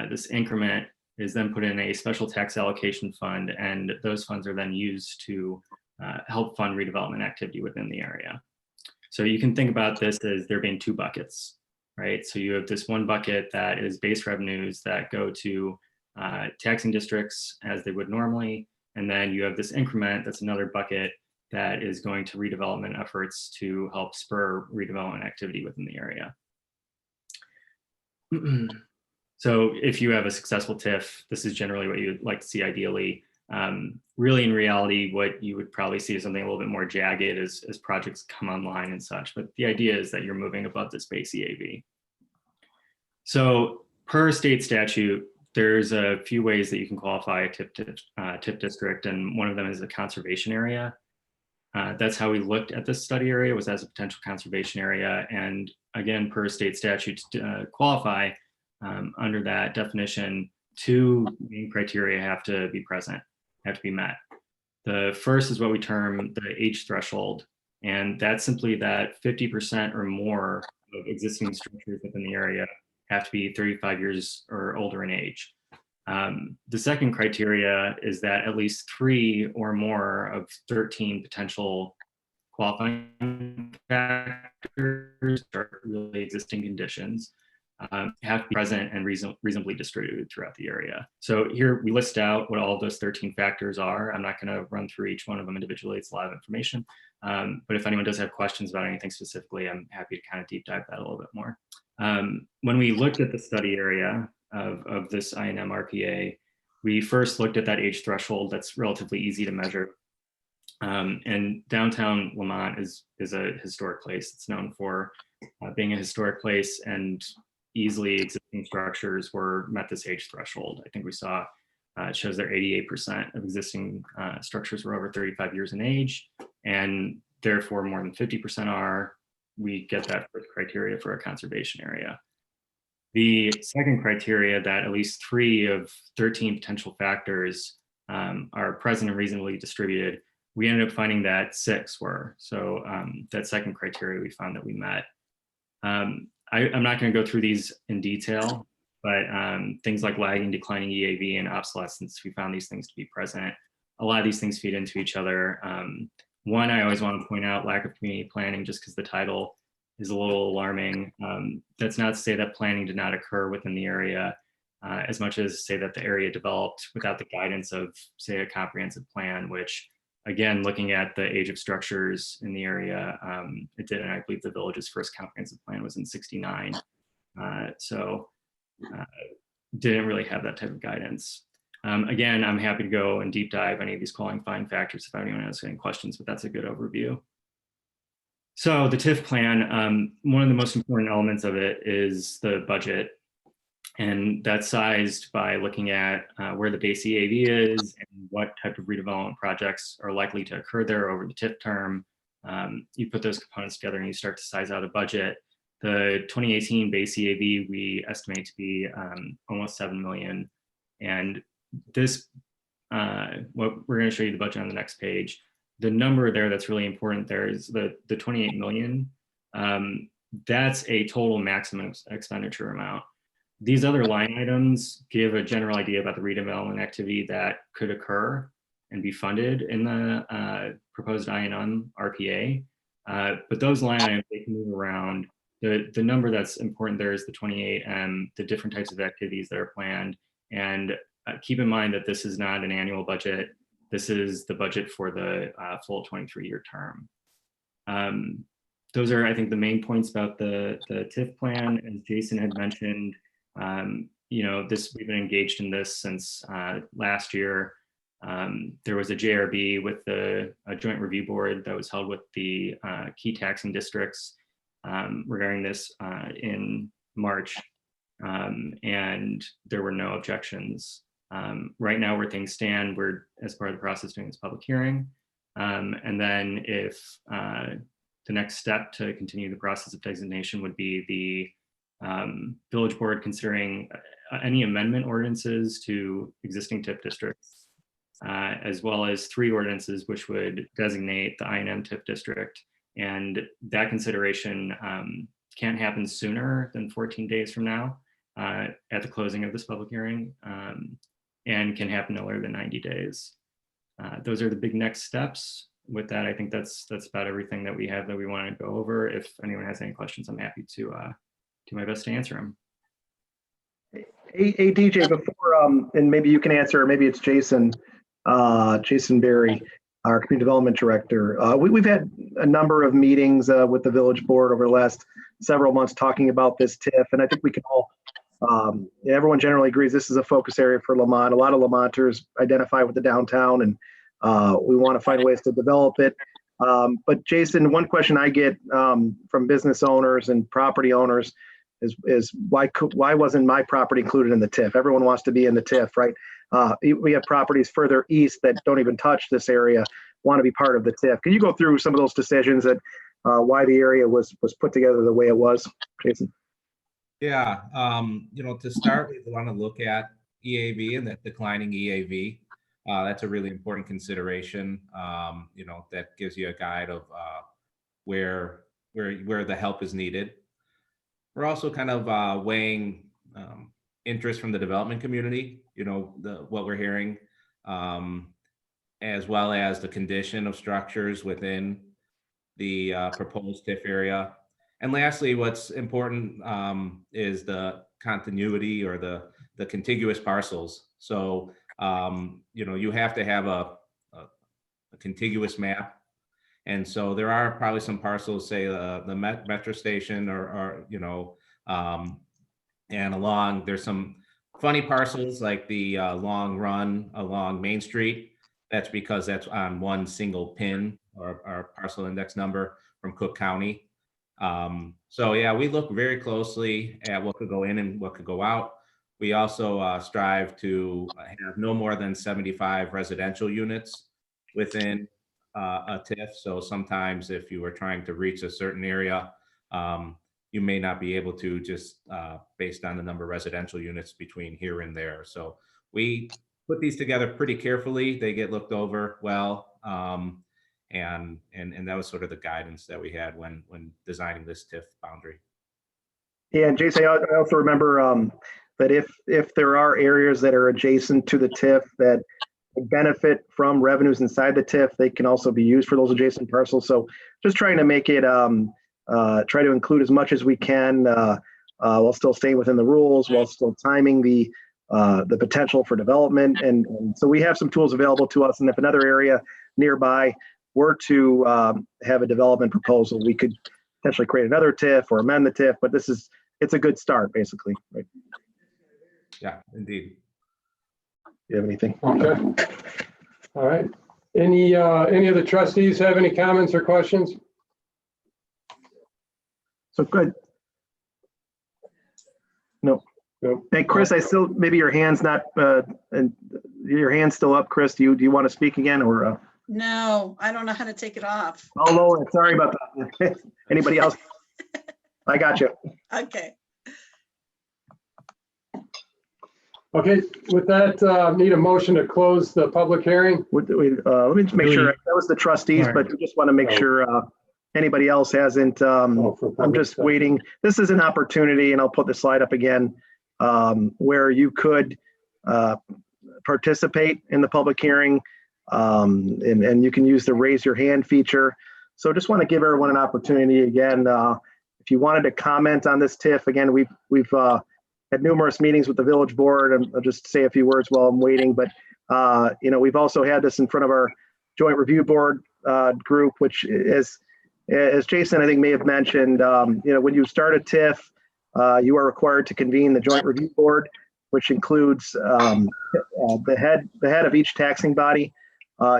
this increment is then put in a special tax allocation fund, and those funds are then used to help fund redevelopment activity within the area. So you can think about this as there being 2 buckets, right? So you have this one bucket that is base revenues that go to taxing districts as they would normally, and then you have this increment that's another bucket that is going to redevelopment efforts to help spur redevelopment activity within the area. So if you have a successful TIF, this is generally what you'd like to see ideally. Really, in reality, what you would probably see is something a little bit more jagged as projects come online and such. But the idea is that you're moving above this base EAV. So per state statute, there's a few ways that you can qualify a TIF district, and one of them is a conservation area. That's how we looked at this study area, was as a potential conservation area. And again, per state statute, to qualify under that definition, 2 main criteria have to be present, have to be met. The first is what we term the age threshold, and that's simply that 50% or more of existing structures within the area have to be 35 years or older in age. The second criteria is that at least 3 or more of 13 potential qualifying factors or really existing conditions have to be present and reasonably distributed throughout the area. So here we list out what all of those 13 factors are. I'm not going to run through each one of them individually. It's a lot of information. But if anyone does have questions about anything specifically, I'm happy to kind of deep dive that a little bit more. When we looked at the study area of this I&M RPA, we first looked at that age threshold that's relatively easy to measure. And downtown Lamont is a historic place. It's known for being a historic place, and easily existing structures met this age threshold. I think we saw, it shows that 88% of existing structures were over 35 years in age, and therefore more than 50% are. We get that first criteria for a conservation area. The second criteria, that at least 3 of 13 potential factors are present and reasonably distributed, we ended up finding that 6 were. So that second criteria we found that we met. I'm not going to go through these in detail, but things like lagging, declining EAV, and obsolescence, we found these things to be present. A lot of these things feed into each other. One, I always want to point out lack of community planning, just because the title is a little alarming. That's not to say that planning did not occur within the area, as much as say that the area developed without the guidance of, say, a comprehensive plan, which, again, looking at the age of structures in the area, it did, and I believe the village's first comprehensive plan was in '69. So didn't really have that type of guidance. Again, I'm happy to go and deep dive any of these qualifying factors if anyone has any questions, but that's a good overview. So the TIF plan, one of the most important elements of it is the budget. And that's sized by looking at where the base EAV is and what type of redevelopment projects are likely to occur there over the TIF term. You put those components together and you start to size out a budget. The 2018 base EAV we estimate to be almost 7 million. And this, what we're going to show you the budget on the next page. The number there that's really important there is the 28 million. That's a total maximum expenditure amount. These other line items give a general idea about the redevelopment activity that could occur and be funded in the proposed I&M RPA. But those line items, they can move around. The number that's important there is the 28 and the different types of activities that are planned. And keep in mind that this is not an annual budget. This is the budget for the full 23-year term. Those are, I think, the main points about the TIF plan. As Jason had mentioned, you know, we've been engaged in this since last year. There was a JRB with a joint review board that was held with the key taxing districts regarding this in March, and there were no objections. Right now, where things stand, we're, as part of the process, doing this public hearing. And then if the next step to continue the process of designation would be the village board considering any amendment ordinances to existing TIF districts, as well as 3 ordinances which would designate the I&M TIF district. And that consideration can't happen sooner than 14 days from now at the closing of this public hearing, and can happen no later than 90 days. Those are the big next steps. With that, I think that's about everything that we have that we want to go over. If anyone has any questions, I'm happy to do my best to answer them. Hey, DJ, before, and maybe you can answer, or maybe it's Jason Berry, our community development director. We've had a number of meetings with the village board over the last several months talking about this TIF, and I think we can all, everyone generally agrees this is a focus area for Lamont. A lot of Lamonters identify with the downtown, and we want to find ways to develop it. But Jason, one question I get from business owners and property owners is why wasn't my property included in the TIF? Everyone wants to be in the TIF, right? We have properties further east that don't even touch this area, want to be part of the TIF. Can you go through some of those decisions that why the area was put together the way it was, Jason? Yeah, you know, to start, we want to look at EAV and that declining EAV. That's a really important consideration. You know, that gives you a guide of where the help is needed. We're also kind of weighing interest from the development community. You know, what we're hearing, as well as the condition of structures within the proposed TIF area. And lastly, what's important is the continuity or the contiguous parcels. So, you know, you have to have a contiguous map. And so there are probably some parcels, say the metro station or you know, and along, there's some funny parcels like the long run along Main Street. That's because that's on one single pin or parcel index number from Cook County. So yeah, we look very closely at what could go in and what could go out. We also strive to have no more than 75 residential units within a TIF. So sometimes if you were trying to reach a certain area, you may not be able to just based on the number of residential units between here and there. So we put these together pretty carefully. They get looked over well. And that was sort of the guidance that we had when designing this TIF boundary. Yeah, and Jason, I also remember that if there are areas that are adjacent to the TIF that benefit from revenues inside the TIF, they can also be used for those adjacent parcels. So just trying to make it, try to include as much as we can while still staying within the rules, while still timing the potential for development. And so we have some tools available to us. And if another area nearby were to have a development proposal, we could potentially create another TIF or amend the TIF, but it's a good start, basically, right? Yeah, indeed. Do you have anything? Okay. All right. Any of the trustees have any comments or questions? So good. No. Nope. Hey, Chris, I still, maybe your hand's not, and your hand's still up, Chris. Do you want to speak again or? No, I don't know how to take it off. Oh, Lola, sorry about that. Anybody else? I got you. Okay. Okay, with that, need a motion to close the public hearing? Let me just make sure, that was the trustees, but we just want to make sure anybody else hasn't. I'm just waiting. This is an opportunity, and I'll put the slide up again, where you could participate in the public hearing, and you can use the raise your hand feature. So just want to give everyone an opportunity again. If you wanted to comment on this TIF, again, we've had numerous meetings with the village board, and I'll just say a few words while I'm waiting. But we've also had this in front of our joint review board group, which is, as Jason I think may have mentioned, when you start a TIF, you are required to convene the joint review board, which includes the head of each taxing body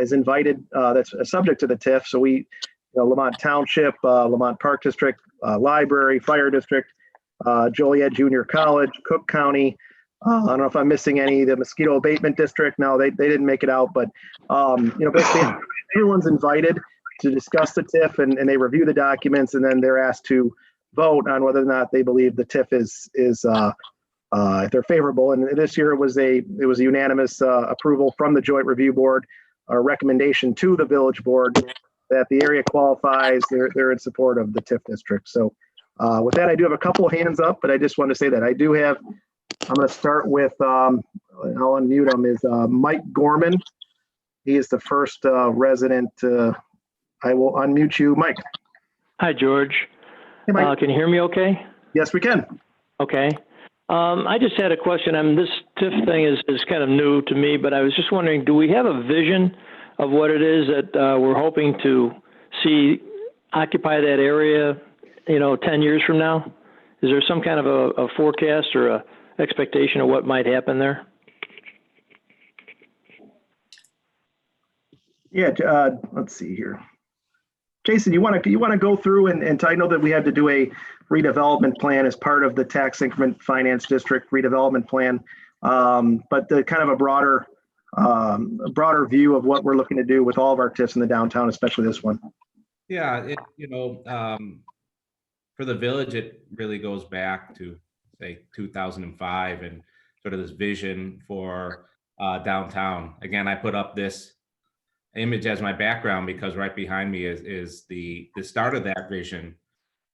is invited. That's subject to the TIF. So we, Lamont Township, Lamont Park District, Library, Fire District, Joliet Junior College, Cook County. I don't know if I'm missing any. The Mosquito Abatement District. No, they didn't make it out, but basically everyone's invited to discuss the TIF, and they review the documents, and then they're asked to vote on whether or not they believe the TIF is if they're favorable. And this year it was a unanimous approval from the joint review board, a recommendation to the village board that the area qualifies. They're in support of the TIF district. So with that, I do have a couple of hands up, but I just want to say that I do have. I'm going to start with. I'll unmute him. Is Mike Gorman? He is the first resident. I will unmute you, Mike. Hi, George. Hey, Mike. Can you hear me okay? Yes, we can. Okay. I just had a question. This TIF thing is kind of new to me, but I was just wondering, do we have a vision of what it is that we're hoping to see occupy that area, 10 years from now? Is there some kind of a forecast or a expectation of what might happen there? Yeah, let's see here. Jason, you want to go through and I know that we had to do a redevelopment plan as part of the tax increment finance district redevelopment plan, but the kind of a broader view of what we're looking to do with all of our TIFs in the downtown, especially this one. Yeah, for the village, it really goes back to say 2005 and sort of this vision for downtown. Again, I put up this image as my background because right behind me is the start of that vision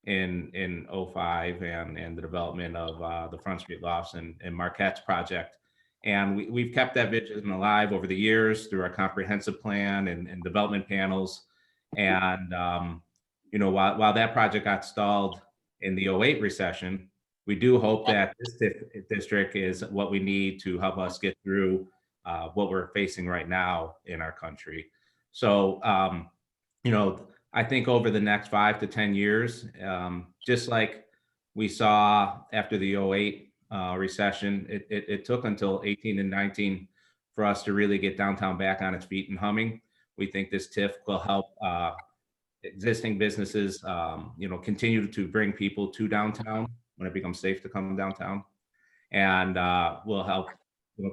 in 05 and the development of the Front Street Lofts and Marquette's project. And we've kept that vision alive over the years through our comprehensive plan and development panels. And, while that project got stalled in the 08 recession, we do hope that this district is what we need to help us get through what we're facing right now in our country. So, I think over the next 5 to 10 years, just like we saw after the 08 recession, it took until 18 and 19 for us to really get downtown back on its feet and humming. We think this TIF will help existing businesses, continue to bring people to downtown when it becomes safe to come downtown, and will help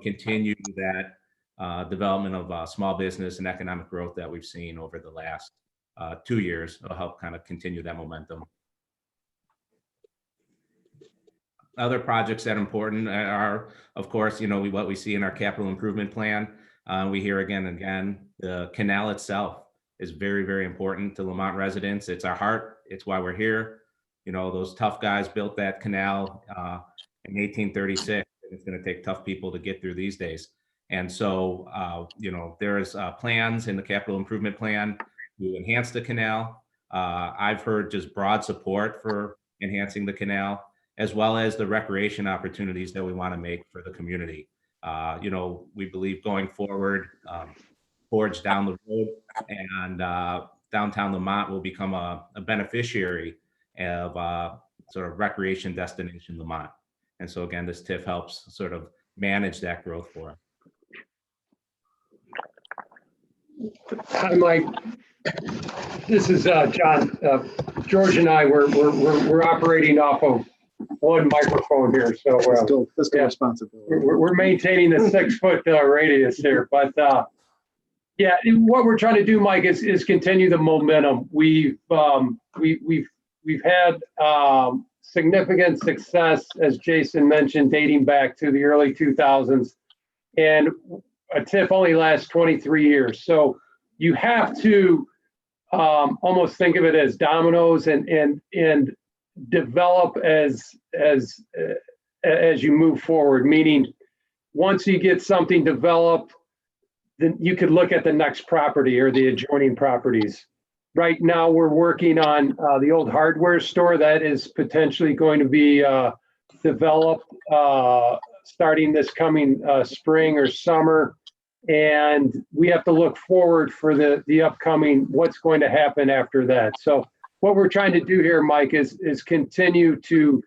continue that development of small business and economic growth that we've seen over the last 2 years. It'll help kind of continue that momentum. Other projects that are important are, of course, what we see in our capital improvement plan. We hear again and again, the canal itself is very, very important to Lamont residents. It's our heart. It's why we're here. Those tough guys built that canal in 1836. It's going to take tough people to get through these days. And so, there's plans in the capital improvement plan to enhance the canal. I've heard just broad support for enhancing the canal, as well as the recreation opportunities that we want to make for the community. We believe going forward, forge down the road, and downtown Lamont will become a beneficiary of sort of recreation destination Lamont. And so again, this TIF helps sort of manage that growth for us. Hi, Mike. This is John. George and I, we're operating off of one microphone here, so Fiscal yeah. responsibility. we're maintaining the 6-foot radius here. But yeah, what we're trying to do, Mike, is continue the momentum. We've had significant success, as Jason mentioned, dating back to the early 2000s, and a TIF only lasts 23 years. So you have to almost think of it as dominoes and develop as you move forward. Meaning, once you get something developed, then you could look at the next property or the adjoining properties. Right now, we're working on the old hardware store that is potentially going to be developed starting this coming spring or summer. And we have to look forward for the upcoming, what's going to happen after that. So what we're trying to do here, Mike, is continue to,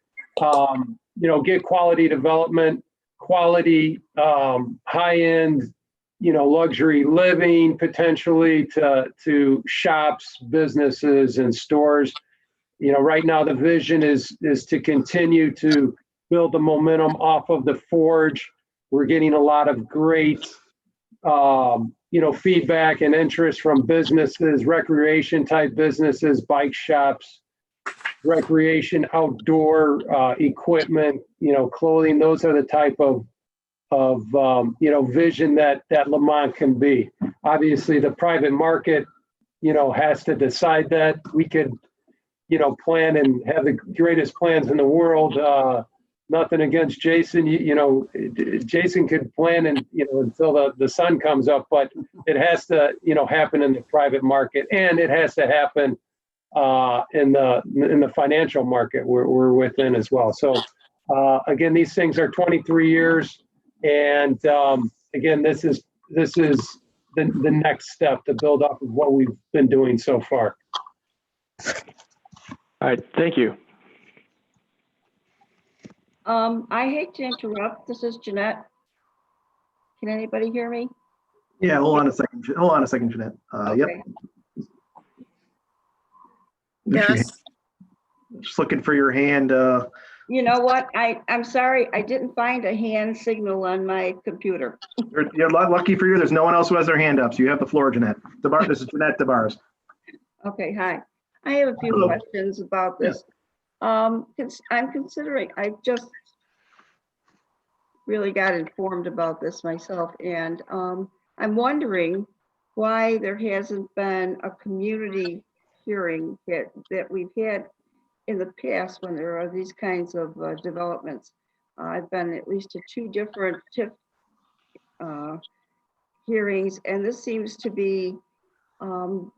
get quality development, quality high-end, luxury living potentially to shops, businesses, and stores. Right now the vision is to continue to build the momentum off of the Forge. We're getting a lot of great feedback and interest from businesses, recreation type businesses, bike shops, recreation, outdoor equipment, clothing. Those are the type of vision that Lamont can be. Obviously the private market, has to decide that. We could, plan and have the greatest plans in the world. Nothing against Jason, Jason could plan and, until the sun comes up, but it has to, happen in the private market, and it has to happen in the financial market we're within as well. So again, these things are 23 years. And again, this is the next step to build off of what we've been doing so far. All right, thank you. I hate to interrupt. This is Jeanette. Can anybody hear me? Yeah, hold on a second. Jeanette. Yep. Okay. Yes. Just looking for your hand. You know what? I'm sorry. I didn't find a hand signal on my computer. You're lucky for you. There's no one else who has their hand up. So you have the floor, Jeanette. This is Jeanette DeBars. Okay, hi. I have a few Hello. questions about this. I'm considering, I just really got informed about this myself, and I'm wondering why there hasn't been a community hearing that we've had in the past when there are these kinds of developments. I've been at least to 2 different TIF hearings, and this seems to be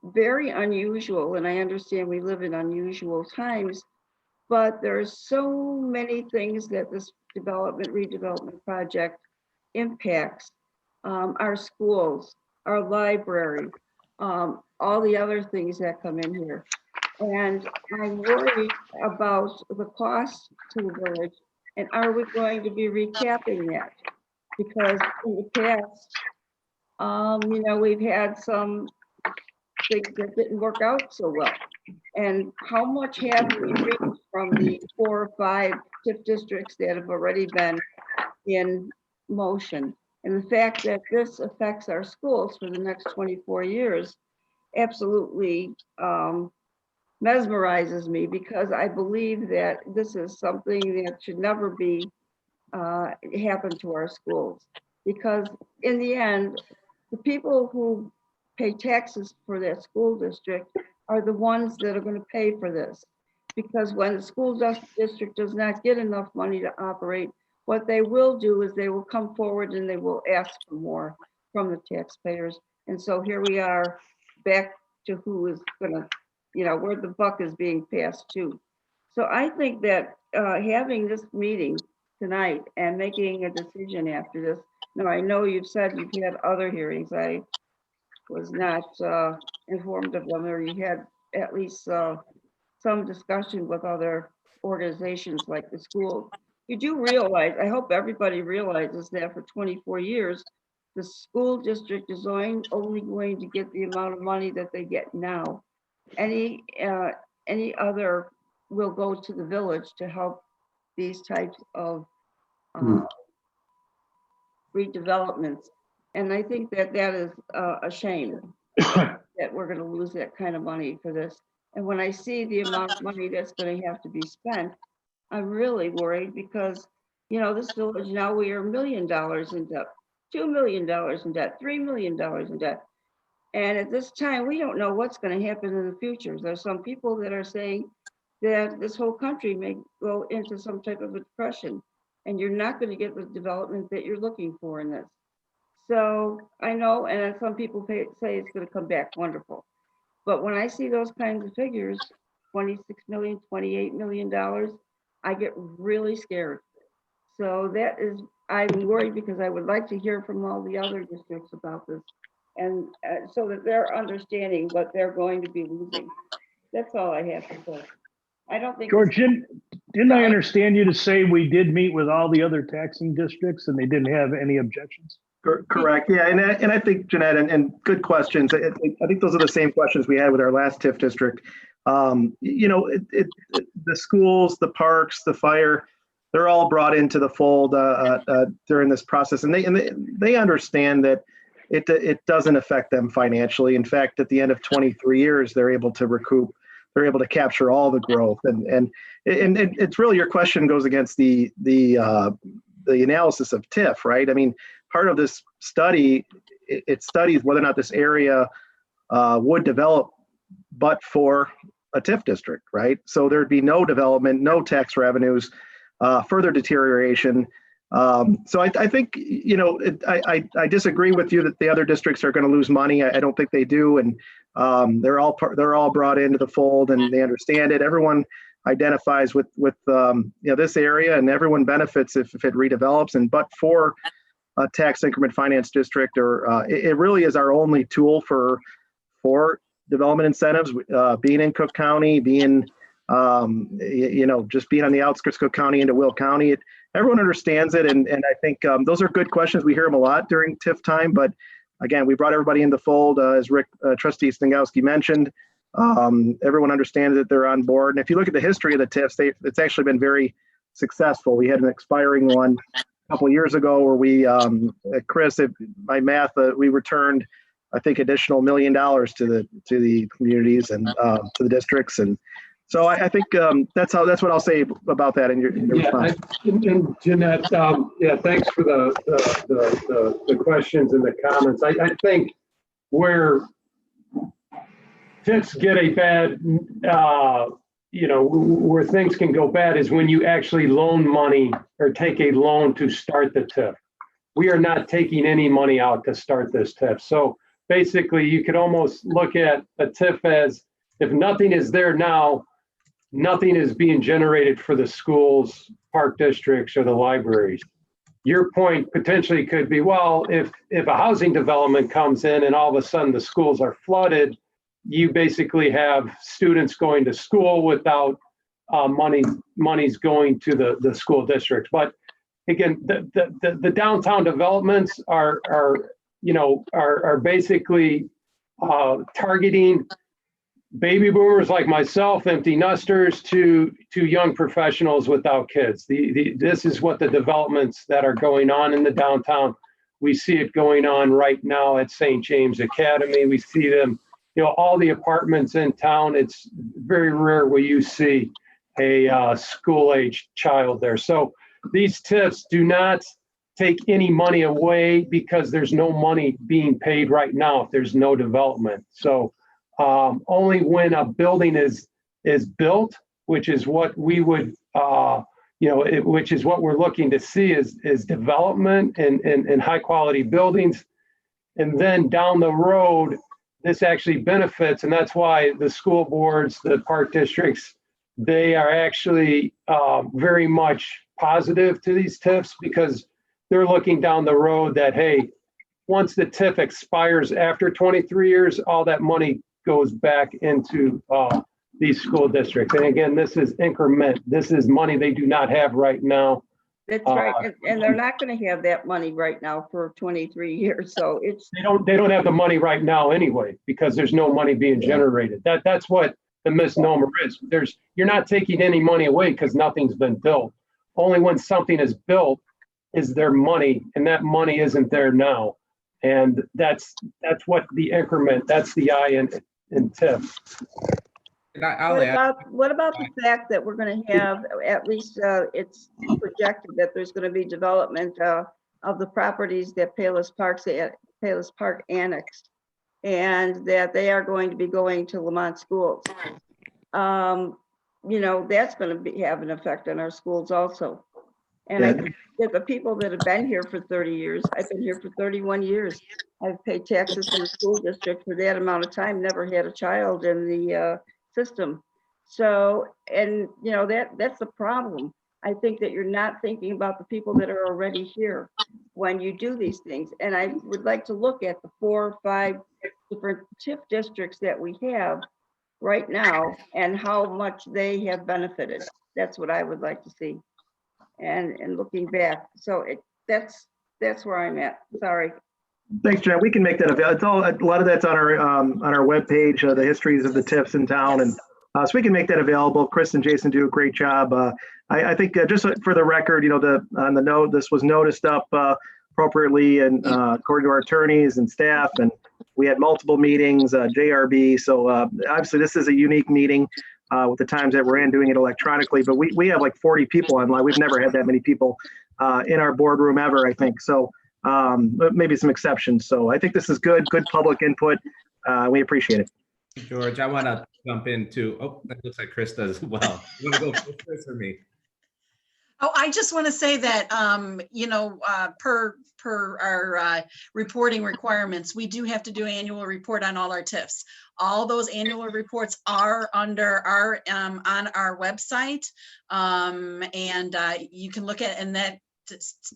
very unusual, and I understand we live in unusual times, but there's so many things that this redevelopment project impacts. Our schools, our library, all the other things that come in here. And I'm worried about the cost to the village, and are we going to be recapping that? Because in the past, we've had some things that didn't work out so well. And how much have we reached from the 4 or 5 TIF districts that have already been in motion? And the fact that this affects our schools for the next 24 years absolutely mesmerizes me, because I believe that this is something that should never be happen to our schools. Because in the end, the people who pay taxes for that school district are the ones that are going to pay for this. Because when the school district does not get enough money to operate, what they will do is they will come forward and they will ask for more from the taxpayers. And so here we are back to who is going to, where the buck is being passed to. So I think that having this meeting tonight and making a decision after this. Now, I know you've said you've had other hearings. I was not informed of them, or you had at least some discussion with other organizations like the school. You do realize, I hope everybody realizes that for 24 years, the school district is only going to get the amount of money that they get now. Any other will go to the village to help these types of redevelopments. And I think that that is a shame that we're going to lose that kind of money for this. And when I see the amount of money that's going to have to be spent, I'm really worried because, you know, this village now, we are $1 million in debt, $2 million in debt, $3 million in debt. And at this time, we don't know what's going to happen in the future. There's some people that are saying that this whole country may go into some type of a depression, and you're not going to get the development that you're looking for in this. So I know, and some people say it's going to come back wonderful. But when I see those kinds of figures, $26 million, $28 million, I get really scared. So that is, I'm worried because I would like to hear from all the other districts about this, and so that they're understanding what they're going to be losing. That's all I have to say. I don't think. George, didn't I understand you to say we did meet with all the other taxing districts and they didn't have any objections? Correct. Yeah. And I think, Jeanette, and good questions. I think those are the same questions we had with our last TIF district. You know, the schools, the parks, the fire, they're all brought into the fold during this process. And they understand that it doesn't affect them financially. In fact, at the end of 23 years, they're able to recoup. They're able to capture all the growth, and it's really, your question goes against the analysis of TIF, right? I mean, part of this study, it studies whether or not this area would develop, but for a TIF district, right? So there'd be no development, no tax revenues, further deterioration. So I think, you know, I disagree with you that the other districts are going to lose money. I don't think they do, and they're all brought into the fold, and they understand it. Everyone identifies with you know, this area, and everyone benefits if it redevelops. And but for a tax increment finance district, or it really is our only tool for development incentives. Being in Cook County, being you know, just being on the outskirts of Cook County into Will County, everyone understands it, and I think those are good questions. We hear them a lot during TIF time, but again, we brought everybody in the fold, as Trustee Stengowski mentioned. Everyone understands that they're on board, and if you look at the history of the TIFs, it's actually been very successful. We had an expiring one a couple of years ago where we, Chris, by math, we returned, I think, additional $1 million to the communities and to the districts. And so I think that's what I'll say about that in your response. And Jeanette, yeah, thanks for the questions and the comments. I think where TIFs get a bad, you know, where things can go bad is when you actually loan money or take a loan to start the TIF. We are not taking any money out to start this TIF. So basically, you could almost look at a TIF as, if nothing is there now, nothing is being generated for the schools, park districts, or the libraries. Your point potentially could be, well, if a housing development comes in and all of a sudden the schools are flooded, you basically have students going to school without money's going to the school districts. But again, the downtown developments are basically targeting baby boomers like myself, empty nesters, to young professionals without kids. This is what the developments that are going on in the downtown. We see it going on right now at St. James Academy. We see them, you know, all the apartments in town. It's very rare where you see a school-age child there. So these TIFs do not take any money away because there's no money being paid right now if there's no development. So only when a building is built, which is what we would, which is what we're looking to see is development and high quality buildings. And then down the road, this actually benefits, and that's why the school boards, the park districts, they are actually very much positive to these TIFs, because they're looking down the road that, hey, once the TIF expires after 23 years, all that money goes back into these school districts. And again, this is increment. This is money they do not have right now. That's right. And they're not going to have that money right now for 23 years. So it's, They don't have the money right now anyway, because there's no money being generated. That's what the misnomer is. You're not taking any money away because nothing's been built. Only when something is built is there money, and that money isn't there now. And that's what the increment, that's the I in TIF. And I'll add, what about the fact that we're going to have, at least it's projected that there's going to be development of the properties that Palos Park annexed, and that they are going to be going to Lamont schools. You know, that's going to have an effect on our schools also. And I think that the people that have been here for 30 years, I've been here for 31 years. I've paid taxes to the school district for that amount of time, never had a child in the system. So, and you know, that's the problem. I think that you're not thinking about the people that are already here when you do these things. And I would like to look at the 4 or 5 different TIF districts that we have right now and how much they have benefited. That's what I would like to see. And looking back, so that's where I'm at. Sorry. Thanks, Jen. We can make that available. A lot of that's on our webpage, the histories of the TIFs in town, and so we can make that available. Chris and Jason do a great job. I think just for the record, you know, on the note, this was noticed up appropriately, and according to our attorneys and staff, and we had multiple meetings, JRB. So obviously, this is a unique meeting with the times that we're in, doing it electronically. But we have like 40 people online. We've never had that many people in our boardroom ever, I think. So. Maybe some exceptions. So I think this is good public input. We appreciate it. George, I want to jump into, oh, it looks like Chris does as well. You want to go first, Chris, or me? Oh, I just want to say that, you know, per our reporting requirements, we do have to do an annual report on all our TIFs. All those annual reports are under our on our website, and you can look at, and that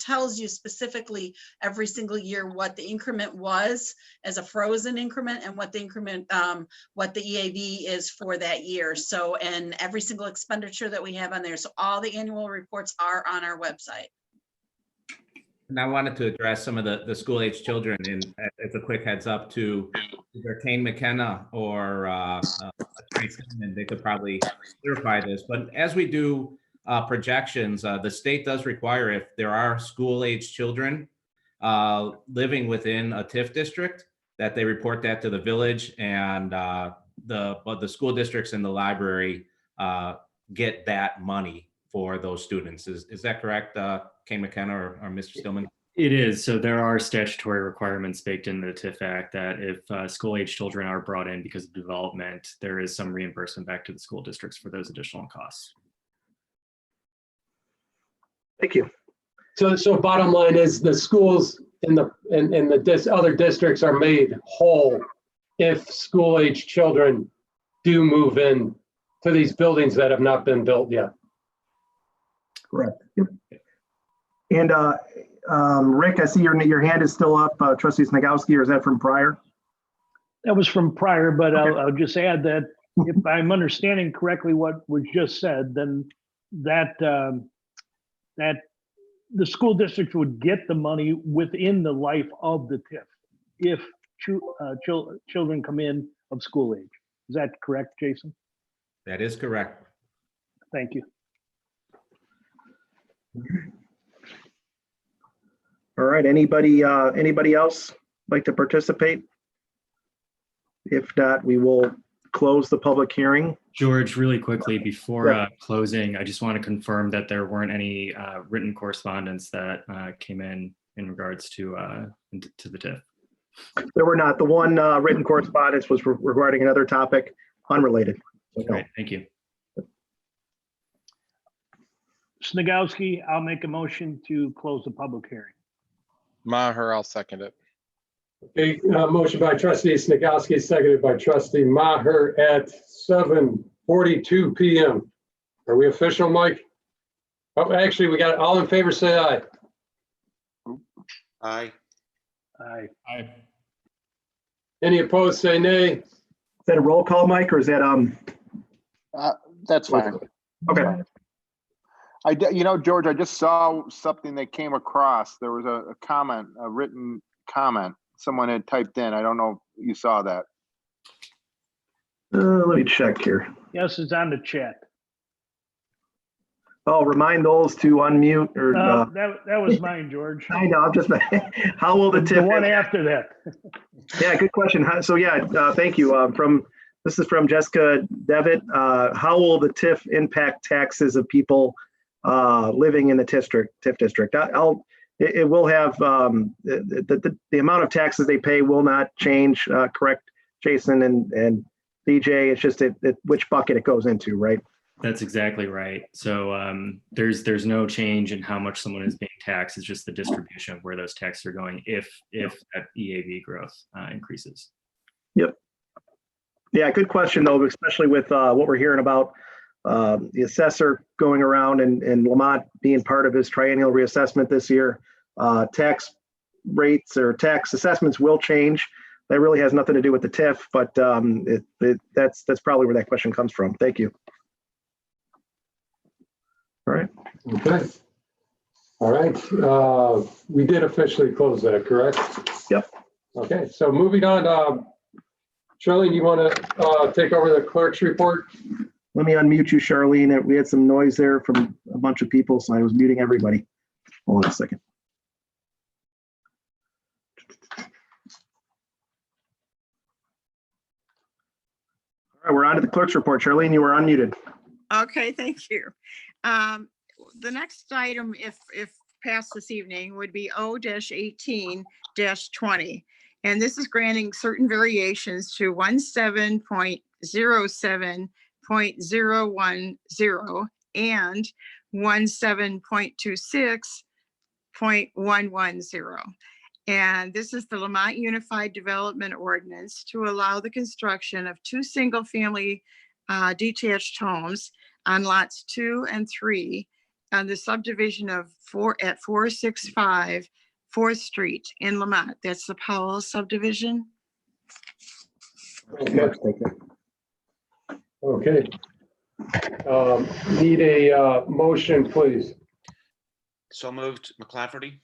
tells you specifically every single year what the increment was as a frozen increment and what the increment, what the EAV is for that year. So, and every single expenditure that we have on there. So all the annual reports are on our website. And I wanted to address some of the school age children, and as a quick heads up to either Kane McKenna or Attorney Stillman, they could probably clarify this. But as we do projections, the state does require, if there are school age children living within a TIF district, that they report that to the village, and the school districts and the library get that money for those students. Is that correct, Kane McKenna or Mr. Stillman? It is. So there are statutory requirements baked into the TIF Act that if school age children are brought in because of development, there is some reimbursement back to the school districts for those additional costs. Thank you. So bottom line is the schools in the other districts are made whole if school age children do move in to these buildings that have not been built yet. Correct. Yep. And Rick, I see your hand is still up. Trustee Snagowski, or is that from prior? That was from prior, but Okay. I'll just add that if I'm understanding correctly what was just said, then that the school district would get the money within the life of the TIF if children come in of school age. Is that correct, Jason? That is correct. Thank you. All right. Anybody else like to participate? If not, we will close the public hearing. George, really quickly before closing, I just want to confirm that there weren't any written correspondence that came in regards to the TIF. There were not. The one written correspondence was regarding another topic unrelated. So, no. Great, thank you. Snagowski, I'll make a motion to close the public hearing. Maher, I'll second it. Okay, motion by trustee Snagowski, seconded by trustee Maher at 7:42 p.m. Are we official, Mike? Oh, actually, we got all in favor, say aye. Aye. Aye. Aye. Any opposed, say nay. Is that a roll call, Mike, or is that That's fine. Okay. George, I just saw something that came across. There was a comment, a written comment someone had typed in. I don't know if you saw that. Let me check here. Yes, it's on the chat. Oh, remind those to unmute or. That was mine, George. I know. I'm just. How will the The TIF? one after that. Yeah, good question. So thank you. This is from Jessica Devitt. How will the TIF impact taxes of people living in the TIF district? It will have the amount of taxes they pay will not change. Correct, Jason and BJ. It's just which bucket it goes into, right? That's exactly right. So there's no change in how much someone is being taxed. It's just the distribution of where those taxes are going if that EAV growth increases. Yep. Yeah, good question though, especially with what we're hearing about the assessor going around and Lamont being part of his triennial reassessment this year. Tax rates or tax assessments will change. That really has nothing to do with the TIF, but that's probably where that question comes from. Thank you. All right. Okay. All right. We did officially close that, correct? Yep. Okay. So moving on, Charlene, you want to take over the clerk's report? Let me unmute you, Charlene. We had some noise there from a bunch of people, so I was muting everybody. Hold on a second. All right, we're on to the clerk's report. Charlene, you are unmuted. Okay, thank you. The next item, if passed this evening, would be O-18-20. And this is granting certain variations to 17.07.010 and 17.26.110. And this is the Lamont Unified Development Ordinance to allow the construction of 2 single-family detached homes on lots 2 and 3 on the subdivision of 465 4th Street in Lamont. That's the Powell subdivision. Okay. Need a motion, please. So moved, McClafferty.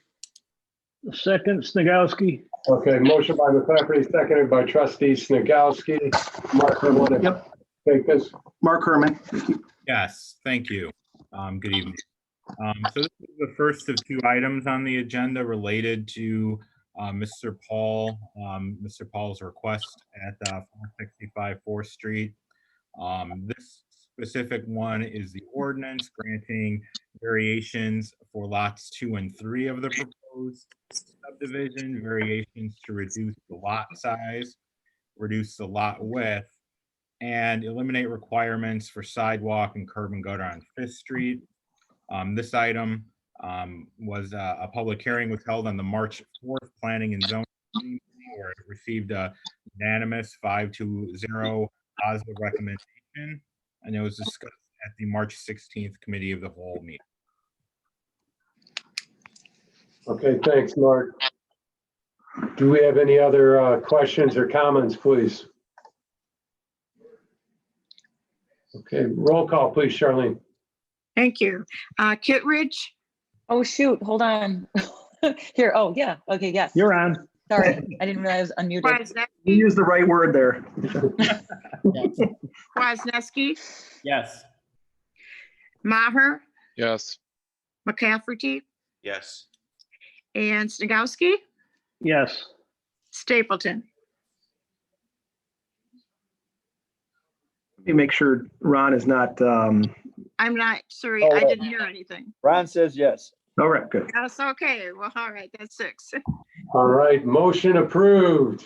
Second, Snagowski. Okay, motion by McClafferty, seconded by trustee Snagowski. Mark, you want to take this? Mark Herman. Yes, thank you. Good evening. So this is the first of 2 items on the agenda related to Mr. Paul's request at 465 4th Street. This specific one is the ordinance granting variations for lots 2 and 3 of the proposed subdivision, variations to reduce the lot size, reduce the lot width, and eliminate requirements for sidewalk and curb and gutter on 5th Street. This item was a public hearing was held on the March 4th Planning and Zoning meeting, where it received a unanimous 5-0 positive recommendation, and it was discussed at the March 16th Committee of the Whole meeting. Okay, thanks, Mark. Do we have any other questions or comments, please? Okay, roll call, please, Charlene. Thank you. Kittredge? Oh, shoot. Hold on. Here. Oh, yeah. Okay. Yes. You're on. Sorry. I didn't realize I was unmuted. You used the right word there. Kwasniewski? Yes. Maher? Yes. McCafferty? Yes. And Snagowski? Yes. Stapleton? Let me make sure Ron is not. I'm not, sorry, I didn't hear anything. Ron says yes. All right, good. That's okay. Well, all right, that's 6. All right, motion approved.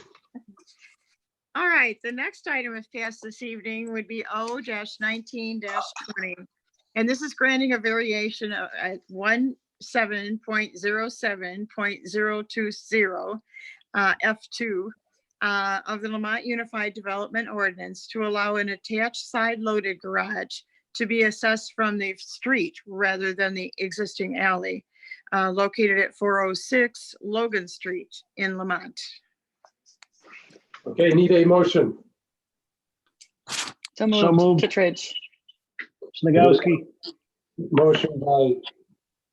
All right, the next item, if passed this evening, would be O-19-20. And this is granting a variation at 17.07.020 F2 of the Lamont Unified Development Ordinance to allow an attached side-loaded garage to be assessed from the street rather than the existing alley located at 406 Logan Street in Lamont. Okay, need a motion. So moved. Kittredge. Snagowski. Motion by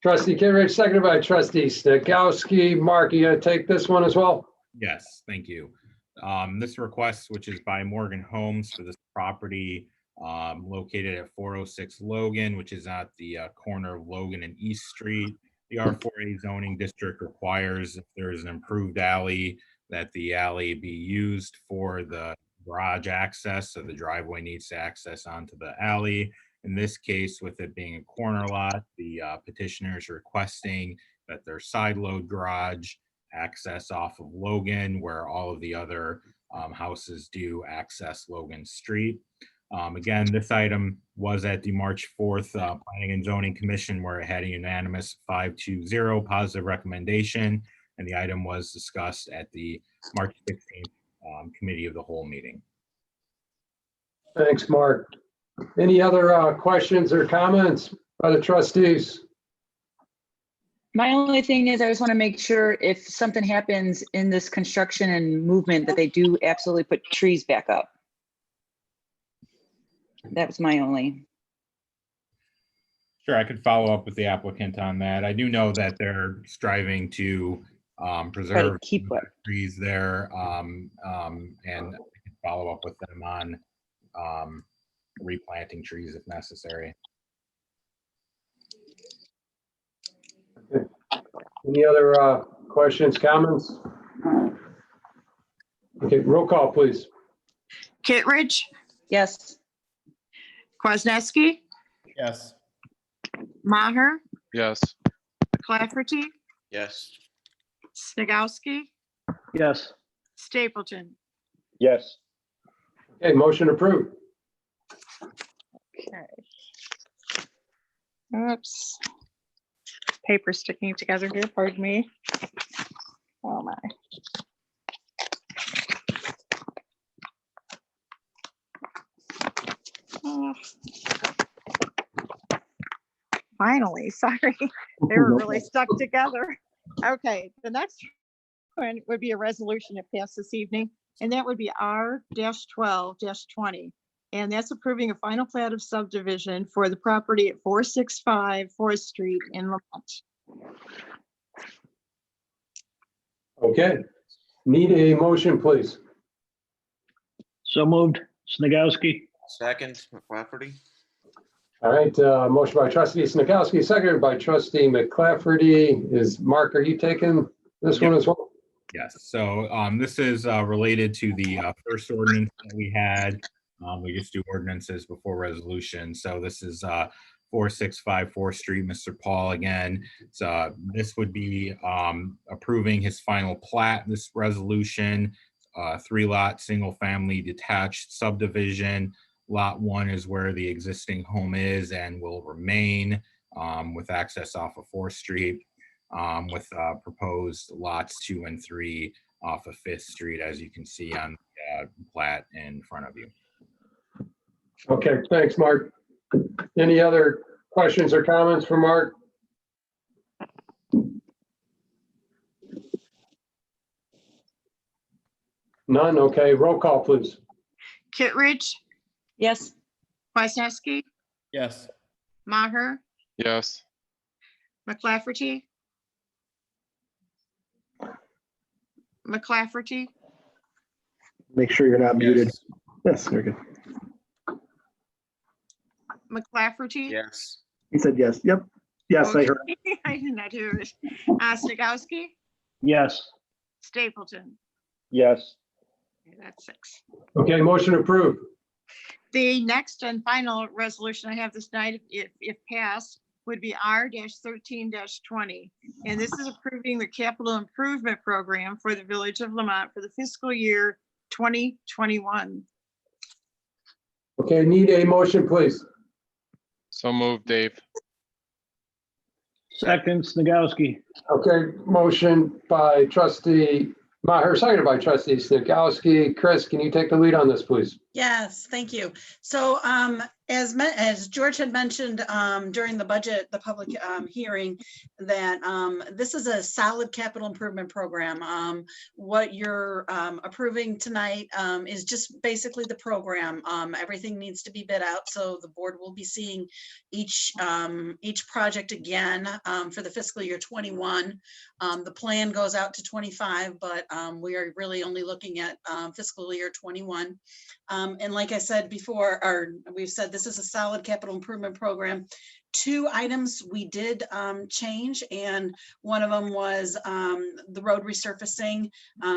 trustee Kittredge, seconded by trustee Snikowski. Mark, you gonna take this one as well? Yes, thank you. This request, which is by Morgan Homes for this property located at 406 Logan, which is at the corner of Logan and East Street. The R4A zoning district requires if there is an improved alley that the alley be used for the garage access. So the driveway needs to access onto the alley. In this case, with it being a corner lot, the petitioners requesting that their side load garage access off of Logan, where all of the other houses do access Logan Street. Again, this item was at the March 4th Planning and Zoning Commission, where it had a unanimous 5-0 positive recommendation, and the item was discussed at the March 16th Committee of the Whole meeting. Thanks, Mark. Any other questions or comments by the trustees? My only thing is I just want to make sure if something happens in this construction and movement that they do absolutely put trees back up. That was my only. Sure, I could follow up with the applicant on that. I do know that they're striving to preserve keep what trees there, and I can follow up with them on replanting trees if necessary. Okay. Any other questions, comments? Okay, roll call, please. Kittredge, Yes. Kwasniewski, Yes. Maher, Yes. McClafferty, Yes. Snagowski, Yes. Stapleton. Yes. Okay, motion approved. Okay. Oops. Paper sticking together here, pardon me. Oh my. Oh. Finally, sorry. They were really stuck together. Okay, the next one would be a resolution if passed this evening, and that would be R-12-20. And that's approving a final plat of subdivision for the property at 465 Forest Street in Lamont. Okay, need a motion, please. So moved. Snagowski. Second, McClafferty. All right, motion by trustee Snikowski, seconded by trustee McClafferty. Mark, are you taking this one as well? Yes, so this is related to the first ordinance that we had. We just do ordinances before resolution. So this is 465 4th Street, Mr. Paul again. So this would be approving his final plat, this resolution, 3-lot, single-family detached subdivision. Lot 1 is where the existing home is and will remain with access off of 4th Street, with proposed lots 2 and 3 off of 5th Street, as you can see on the plat in front of you. Okay, thanks, Mark. Any other questions or comments for Mark? None, okay, roll call, please. Kittredge, Yes. Kwasniewski, Yes. Maher, Yes. McClafferty. McClafferty, Make sure you're not muted. Yes, very good. McClafferty. Yes. He said yes. Yep. Yes, I heard. Okay, I did not hear it. Snagowski, Yes. Stapleton. Yes. Okay, that's 6. Okay, motion approved. The next and final resolution I have this night, if passed, would be R-13-20. And this is approving the capital improvement program for the Village of Lamont for the fiscal year 2021. Okay, need a motion, please. So moved, Dave. Second, Snagowski. Okay, motion by trustee Maher, seconded by trustee Snikowski. Chris, can you take the lead on this, please? Yes, thank you. So as George had mentioned during the budget, the public hearing, that this is a solid capital improvement program. What you're approving tonight is just basically the program. Everything needs to be bid out, so the board will be seeing each project again for the fiscal year 21. The plan goes out to 25, but we are really only looking at fiscal year 21. And like I said before, or we've said, this is a solid capital improvement program. 2 items we did change, and one of them was the road resurfacing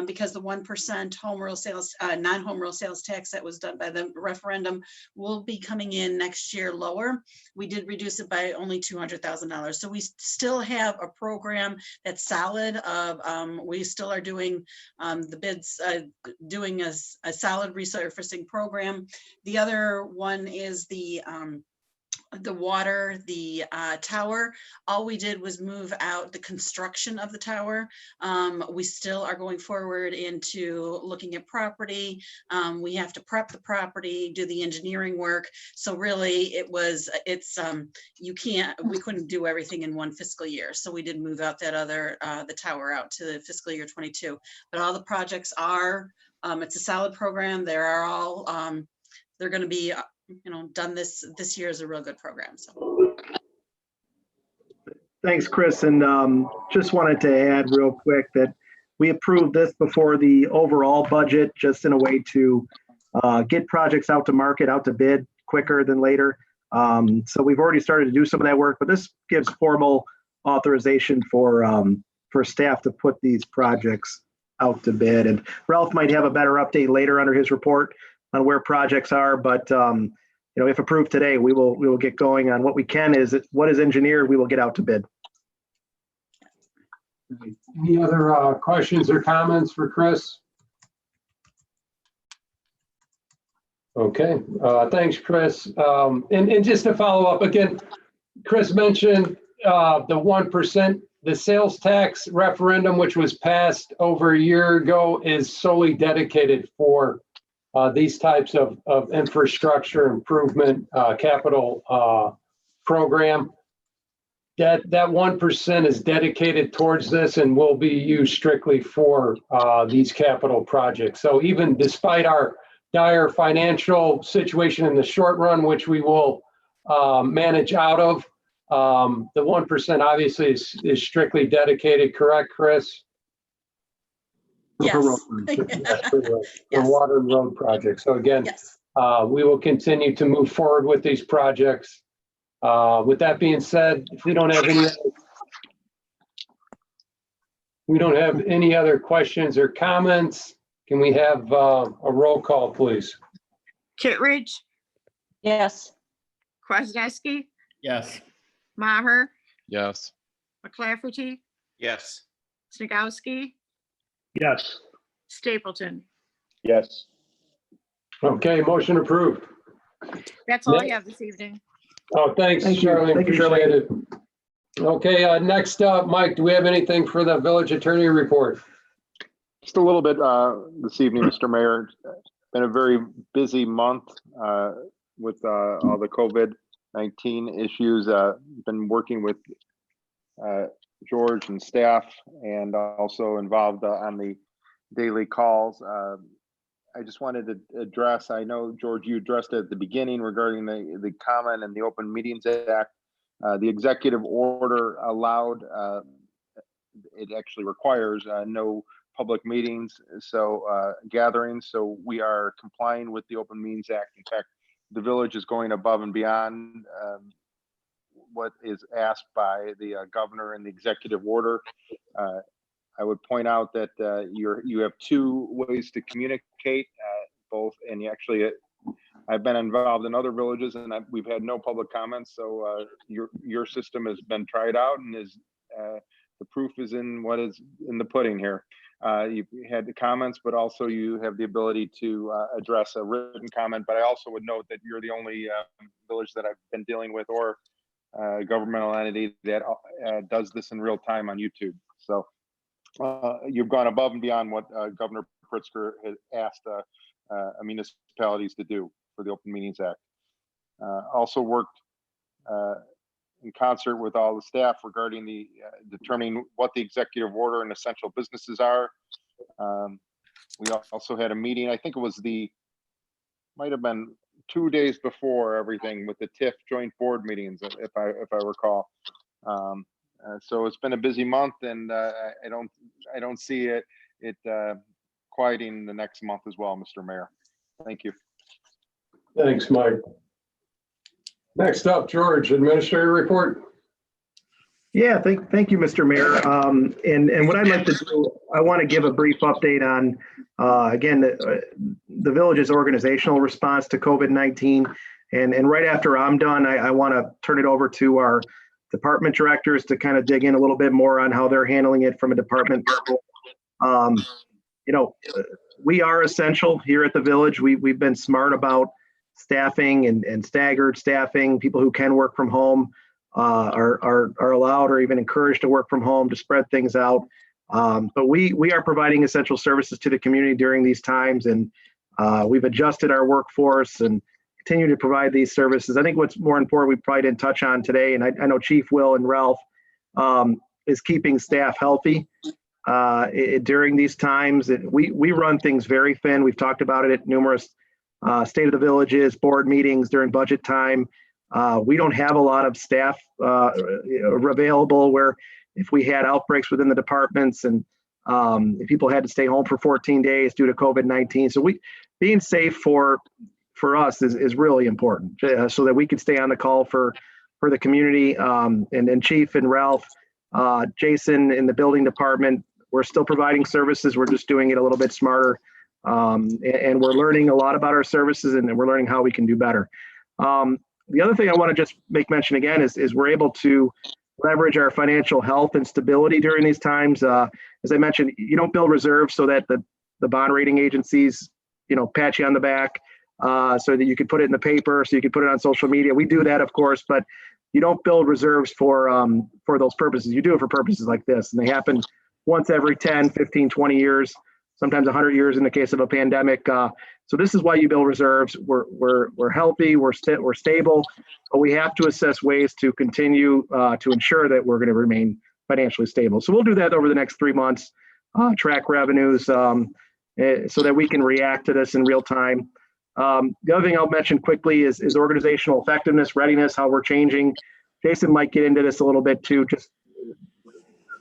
because the 1% home rule sales, non-home rule sales tax that was done by the referendum will be coming in next year lower. We did reduce it by only $200,000. So we still have a program that's solid. We still are doing the bids, doing a solid resurfacing program. The other one is the water, the tower. All we did was move out the construction of the tower. We still are going forward into looking at property. We have to prep the property, do the engineering work. So really we couldn't do everything in one fiscal year. So we did move out that other, the tower out to the fiscal year 22. But all the projects are, it's a solid program. They're all, they're going to be done this year is a real good program. So Thanks, Chris. And just wanted to add real quick that we approved this before the overall budget, just in a way to get projects out to market, out to bid quicker than later. So we've already started to do some of that work, but this gives formal authorization for staff to put these projects out to bid. And Ralph might have a better update later under his report on where projects are, but if approved today, we will get going on what we can. What is engineered, we will get out to bid. Any other questions or comments for Chris? Okay, thanks, Chris. And just to follow up again, Chris mentioned the 1%, the sales tax referendum, which was passed over a year ago, is solely dedicated for these types of infrastructure improvement capital program. That 1% is dedicated towards this and will be used strictly for these capital projects. So even despite our dire financial situation in the short run, which we will manage out of, the 1% obviously is strictly dedicated, correct, Chris? Yes. For water and road projects. So again, yes. We will continue to move forward with these projects. With that being said, if we don't have any other questions or comments, can we have a roll call, please? Kittredge, Yes. Kwasniewski, Yes. Maher, Yes. McClafferty, Yes. Snagowski, Yes. Stapleton. Yes. Okay, motion approved. That's all I have this evening. Oh, thanks, Thank you. Charlie. Thank you, Appreciate it. Okay, next up, Mike, do we have anything for the village attorney report? Just a little bit this evening, Mr. Mayor. It's been a very busy month with all the COVID-19 issues. Been working with George and staff, and also involved on the daily calls. I just wanted to address, I know, George, you addressed it at the beginning regarding the comment and the Open Meetings Act. The executive order allowed, it actually requires no public meetings, so gatherings. So we are complying with the Open Meetings Act. In fact, the village is going above and beyond what is asked by the governor in the executive order. I would point out that you have 2 ways to communicate, both, and I've been involved in other villages, and we've had no public comments. So your system has been tried out, and the proof is in what is in the pudding here. You've had the comments, but also you have the ability to address a written comment. But I also would note that you're the only village that I've been dealing with, or governmental entity that does this in real time on YouTube. So you've gone above and beyond what Governor Pritzker had asked a municipal municipalities to do for the Open Meetings Act. Also worked in concert with all the staff regarding the determining what the executive order and essential businesses are. We also had a meeting, I think it was might have been 2 days before everything with the TIF joint board meetings, if I recall. So it's been a busy month, and I don't see it quieting the next month as well, Mr. Mayor. Thank you. Thanks, Mike. Next up, George, administrator report. Yeah, thank you, Mr. Mayor. And what I'd like to do, I want to give a brief update on, again, the village's organizational response to COVID-19. And right after I'm done, I want to turn it over to our department directors to kind of dig in a little bit more on how they're handling it from a department level. You know, we are essential here at the village. We've been smart about staffing and staggered staffing. People who can work from home are allowed or even encouraged to work from home to spread things out. But we are providing essential services to the community during these times, and we've adjusted our workforce and continue to provide these services. I think what's more important, we probably didn't touch on today, and I know Chief Will and Ralph, is keeping staff healthy during these times. We run things very thin. We've talked about it at numerous State of the Villages, board meetings during budget time. We don't have a lot of staff available where if we had outbreaks within the departments and if people had to stay home for 14 days due to COVID-19. So being safe for us is really important so that we can stay on the call for the community. And Chief and Ralph, Jason in the building department, we're still providing services. We're just doing it a little bit smarter. And we're learning a lot about our services, and we're learning how we can do better. The other thing I want to just make mention again is we're able to leverage our financial health and stability during these times. As I mentioned, you don't build reserves so that the bond rating agencies, pat you on the back so that you could put it in the paper, so you could put it on social media. We do that, of course, but you don't build reserves for those purposes. You do it for purposes like this, and they happen once every 10, 15, 20 years, sometimes 100 years in the case of a pandemic. So this is why you build reserves. We're healthy, we're stable, but we have to assess ways to continue to ensure that we're going to remain financially stable. So we'll do that over the next 3 months, track revenues so that we can react to this in real time. The other thing I'll mention quickly is organizational effectiveness, readiness, how we're changing. Jason might get into this a little bit too, just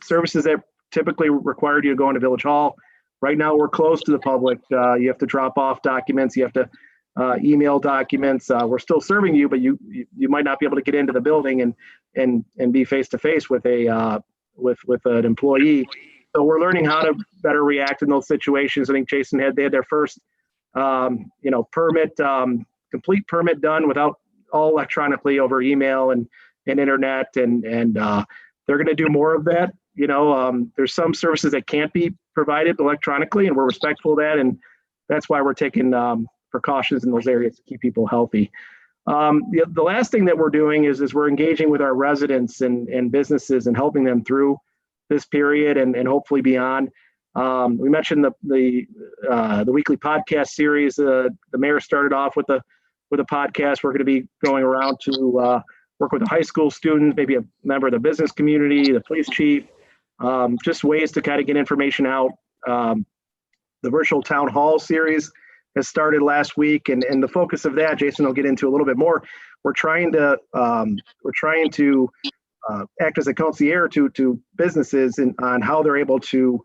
services that typically required you to go into Village Hall. Right now, we're closed to the public. You have to drop off documents. You have to email documents. We're still serving you, but you might not be able to get into the building and be face to face with an employee. So we're learning how to better react in those situations. I think Jason they had their first permit, complete permit done without all electronically over email and internet, and they're going to do more of that. There's some services that can't be provided electronically, and we're respectful of that, and that's why we're taking precautions in those areas to keep people healthy. The last thing that we're doing is we're engaging with our residents and businesses and helping them through this period and hopefully beyond. We mentioned the weekly podcast series. The mayor started off with a podcast. We're going to be going around to work with the high school students, maybe a member of the business community, the police chief, just ways to kind of get information out. The virtual town hall series has started last week, and the focus of that, Jason will get into a little bit more. We're trying to act as a concierge to businesses on how they're able to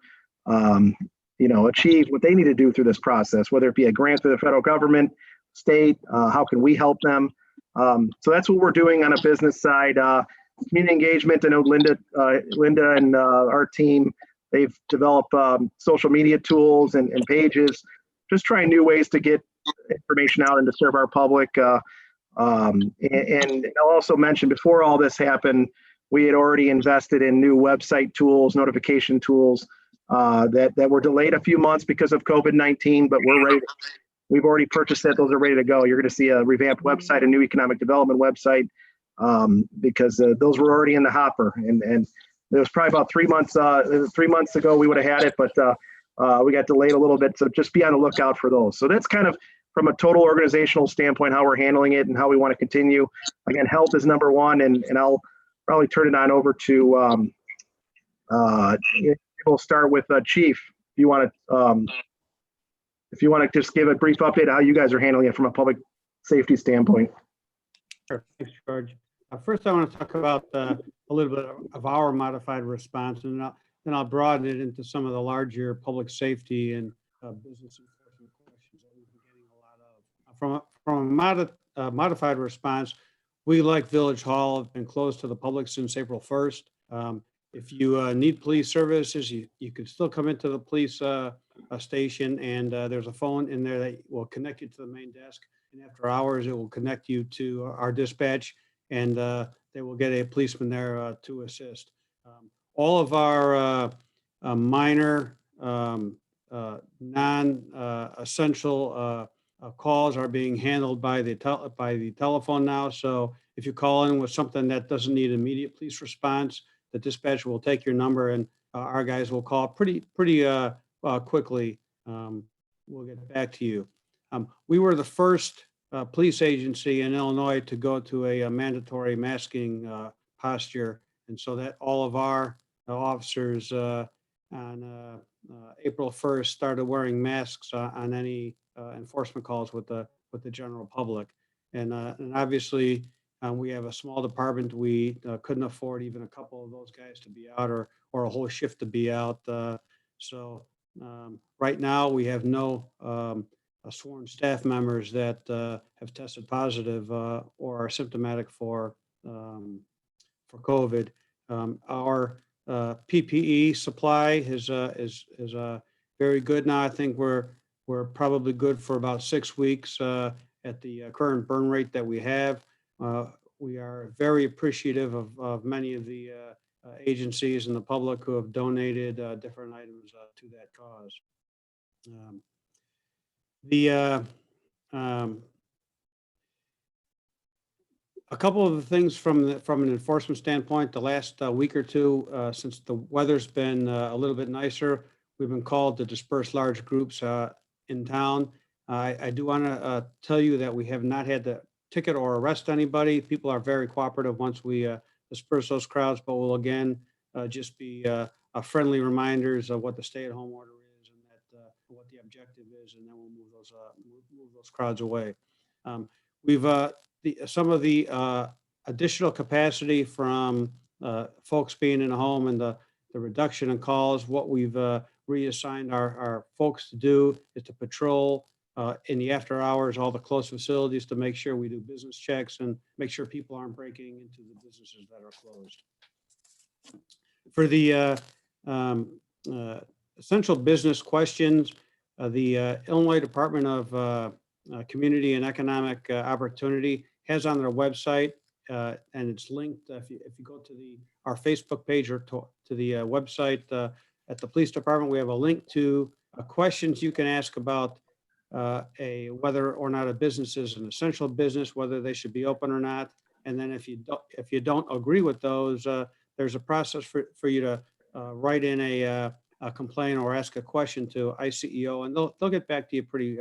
achieve what they need to do through this process, whether it be a grant through the federal government, state, how can we help them? So that's what we're doing on a business side. Community engagement, I know Linda and our team, they've developed social media tools and pages, just trying new ways to get information out and to serve our public. And I'll also mention, before all this happened, we had already invested in new website tools, notification tools that were delayed a few months because of COVID-19, but we're ready. We've already purchased that. Those are ready to go. You're going to see a revamped website, a new economic development website, because those were already in the hopper. And it was probably about 3 months. 3 months ago we would have had it, but we got delayed a little bit. So just be on the lookout for those. So that's kind of from a total organizational standpoint, how we're handling it and how we want to continue. Again, health is number one, and I'll probably turn it on over to, we'll start with Chief. If you want to just give a brief update of how you guys are handling it from a public safety standpoint. Sure. Thanks, George. First, I want to talk about a little bit of our modified response, and then I'll broaden it into some of the larger public safety and business enforcement questions that we've been getting a lot of. From a modified response, we, like Village Hall, have been closed to the public since April 1st. If you need police services, you can still come into the police station, and there's a phone in there that will connect you to the main desk. And after hours, it will connect you to our dispatch, and they will get a policeman there to assist. All of our minor, non-essential calls are being handled by the telephone now. So if you call in with something that doesn't need immediate police response, the dispatcher will take your number, and our guys will call pretty quickly. We'll get back to you. We were the first police agency in Illinois to go to a mandatory masking posture, and so that all of our officers on April 1st started wearing masks on any enforcement calls with the general public. And obviously, we have a small department. We couldn't afford even a couple of those guys to be out, or a whole shift to be out. So right now, we have no sworn staff members that have tested positive or are symptomatic for COVID. Our PPE supply is very good now. I think we're probably good for about 6 weeks at the current burn rate that we have. We are very appreciative of many of the agencies and the public who have donated different items to that cause. A couple of the things from an enforcement standpoint, the last week or two, since the weather's been a little bit nicer, we've been called to disperse large groups in town. I do want to tell you that we have not had to ticket or arrest anybody. People are very cooperative once we disperse those crowds, but we'll again just be friendly reminders of what the stay-at-home order is and that what the objective is, and then we'll move those crowds away. We've some of the additional capacity from folks being in the home and the reduction in calls. What we've reassigned our folks to do is to patrol in the after hours, all the close facilities, to make sure we do business checks and make sure people aren't breaking into the businesses that are closed. For the essential business questions, the Illinois Department of Community and Economic Opportunity has on their website, and it's linked. If you go to our Facebook page or to the website at the police department, we have a link to questions you can ask about whether or not a business is an essential business, whether they should be open or not. And then if you don't agree with those, there's a process for you to write in a complaint or ask a question to ICEO, and they'll get back to you pretty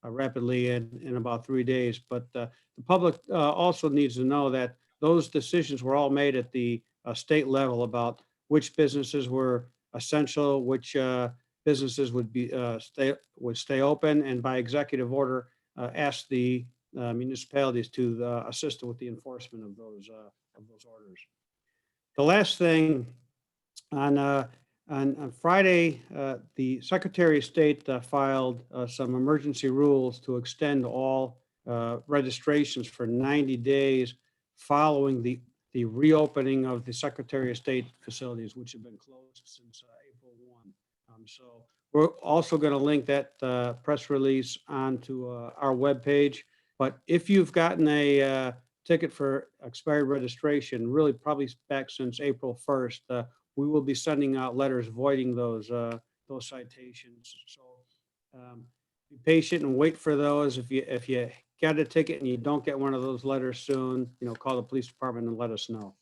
rapidly in about 3 days. But the public also needs to know that those decisions were all made at the state level about which businesses were essential, which businesses would stay open, and by executive order ask the municipalities to assist with the enforcement of those orders. The last thing, on Friday, the Secretary of State filed some emergency rules to extend all registrations for 90 days following the reopening of the Secretary of State facilities, which have been closed since April 1. So we're also going to link that press release onto our webpage. But if you've gotten a ticket for expired registration, really probably back since April 1st, we will be sending out letters voiding those citations. So be patient and wait for those. If you got a ticket and you don't get one of those letters soon, call the police department and let us know.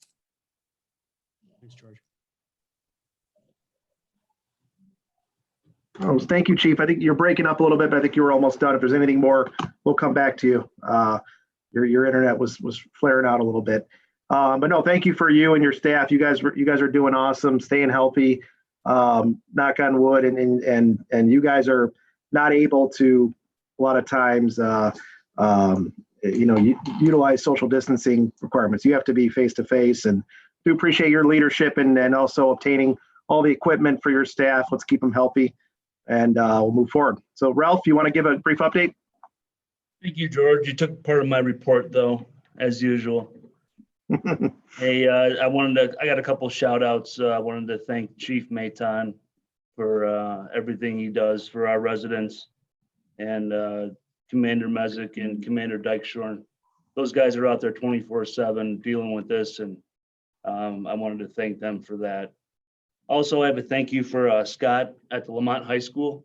Thanks, George. Oh, thank you, Chief. I think you're breaking up a little bit, but I think you were almost done. If there's anything more, we'll come back to you. Your internet was flaring out a little bit. But no, thank you for you and your staff. You guys are doing awesome, staying healthy. Knock on wood, and you guys are not able to a lot of times utilize social distancing requirements. You have to be face to face, and do appreciate your leadership and also obtaining all the equipment for your staff. Let's keep them healthy, and we'll move forward. So Ralph, you want to give a brief update? Thank you, George. You took part of my report though, as usual. Hey, I got a couple shout outs. I wanted to thank Chief Mayton for everything he does for our residents, and Commander Mesick and Commander Dykeshorn. Those guys are out there 24/7 dealing with this, and I wanted to thank them for that. Also, I have a thank you for Scott at the Lamont High School.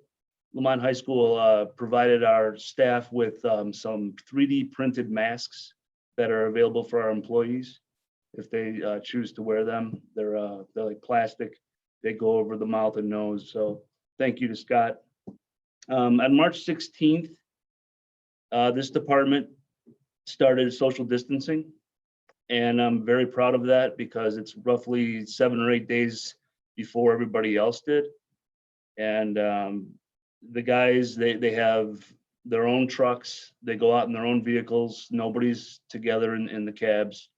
Lamont High School provided our staff with some 3D printed masks that are available for our employees if they choose to wear them. They're like plastic. They go over the mouth and nose. So thank you to Scott. On March 16th, this department started social distancing, and I'm very proud of that because it's roughly 7 or 8 days before everybody else did. And the guys, they have their own trucks. They go out in their own vehicles. Nobody's together in the cabs.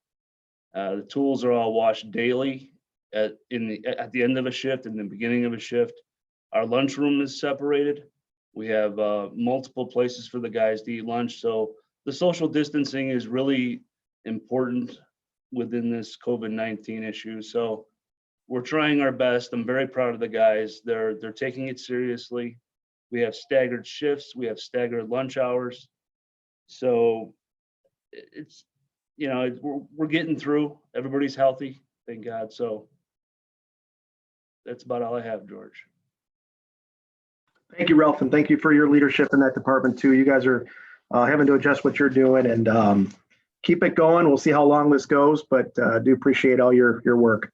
The tools are all washed daily at the end of a shift and the beginning of a shift. Our lunchroom is separated. We have multiple places for the guys to eat lunch. So the social distancing is really important within this COVID-19 issue. So we're trying our best. I'm very proud of the guys. They're taking it seriously. We have staggered shifts. We have staggered lunch hours. So it's, we're getting through. Everybody's healthy, thank God. So that's about all I have, George. Thank you, Ralph, and thank you for your leadership in that department too. You guys are having to adjust what you're doing, and keep it going. We'll see how long this goes, but do appreciate all your work.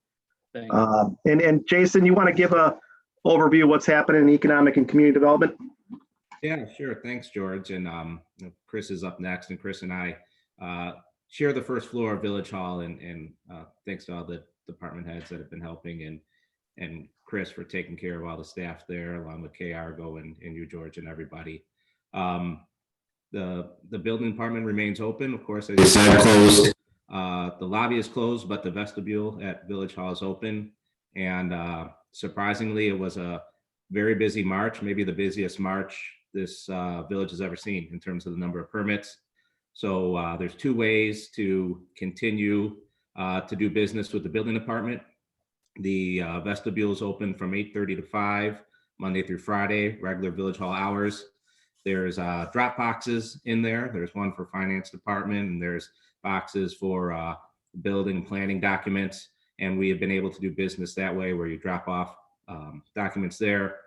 And Jason, you want to give a overview of what's happening in economic and community development? Yeah, sure. Thanks, George. And Chris is up next, and Chris and I share the first floor of Village Hall, and thanks to all the department heads that have been helping, and Chris for taking care of all the staff there, along with Kay Argo and you, George, and everybody. The building department remains open, of course, as you said, closed. The lobby is closed, but the vestibule at Village Hall is open. And surprisingly, it was a very busy March, maybe the busiest March this village has ever seen in terms of the number of permits. So there's 2 ways to continue to do business with the building department. The vestibule is open from 8:30 to 5, Monday through Friday, regular Village Hall hours. There's drop boxes in there. There's one for finance department, and there's boxes for building and planning documents. And we have been able to do business that way, where you drop off documents there.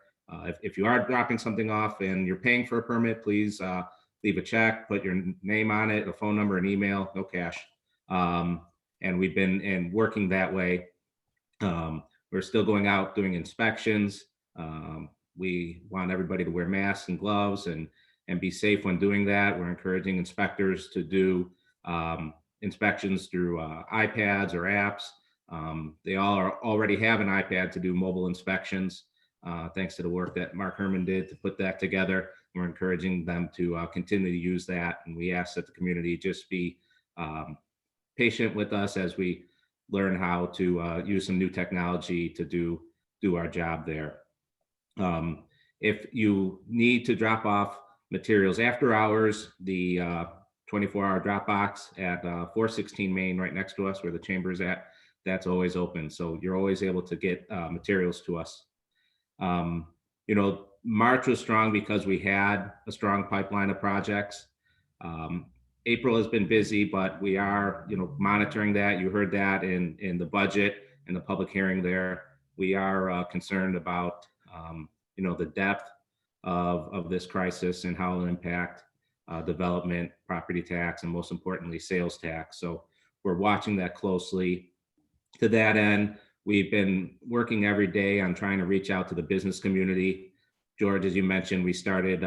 If you are dropping something off and you're paying for a permit, please leave a check, put your name on it, a phone number, an email, no cash. And we've been working that way. We're still going out doing inspections. We want everybody to wear masks and gloves and be safe when doing that. We're encouraging inspectors to do inspections through iPads or apps. They all already have an iPad to do mobile inspections, thanks to the work that Mark Herman did to put that together. We're encouraging them to continue to use that. And we ask that the community just be patient with us as we learn how to use some new technology to do our job there. If you need to drop off materials after hours, the 24-hour drop box at 416 Main, right next to us where the chamber is at, that's always open. So you're always able to get materials to us. March was strong because we had a strong pipeline of projects. April has been busy, but we are, monitoring that. You heard that in the budget and the public hearing there. We are concerned about, the depth of this crisis and how it'll impact development, property tax, and most importantly, sales tax. So we're watching that closely. To that end, we've been working every day on trying to reach out to the business community. George, as you mentioned, we started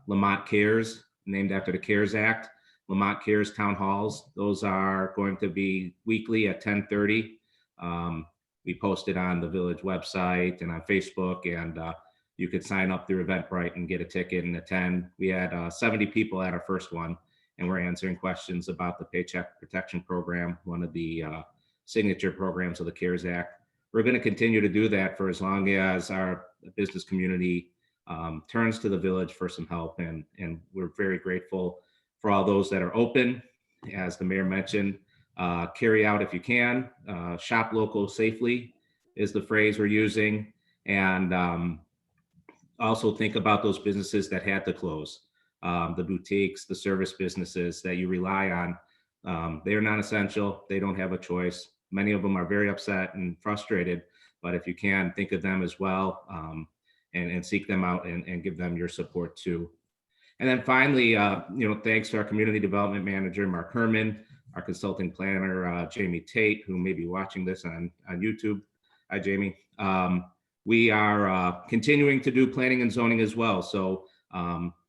Lamont Cares, named after the CARES Act. Lamont Cares Town Halls. Those are going to be weekly at 10:30. We posted on the village website and on Facebook, and you could sign up through Eventbrite and get a ticket and attend. We had 70 people at our first one, and we're answering questions about the Paycheck Protection Program, one of the signature programs of the CARES Act. We're going to continue to do that for as long as our business community turns to the village for some help, and we're very grateful for all those that are open. As the mayor mentioned, carry out if you can, shop local safely is the phrase we're using, and also think about those businesses that had to close, the boutiques, the service businesses that you rely on. They are non-essential. They don't have a choice. Many of them are very upset and frustrated, but if you can, think of them as well, and seek them out and give them your support too. And then finally, thanks to our community development manager, Mark Herman, our consulting planner, Jamie Tate, who may be watching this on YouTube. Hi, Jamie. We are continuing to do planning and zoning as well. So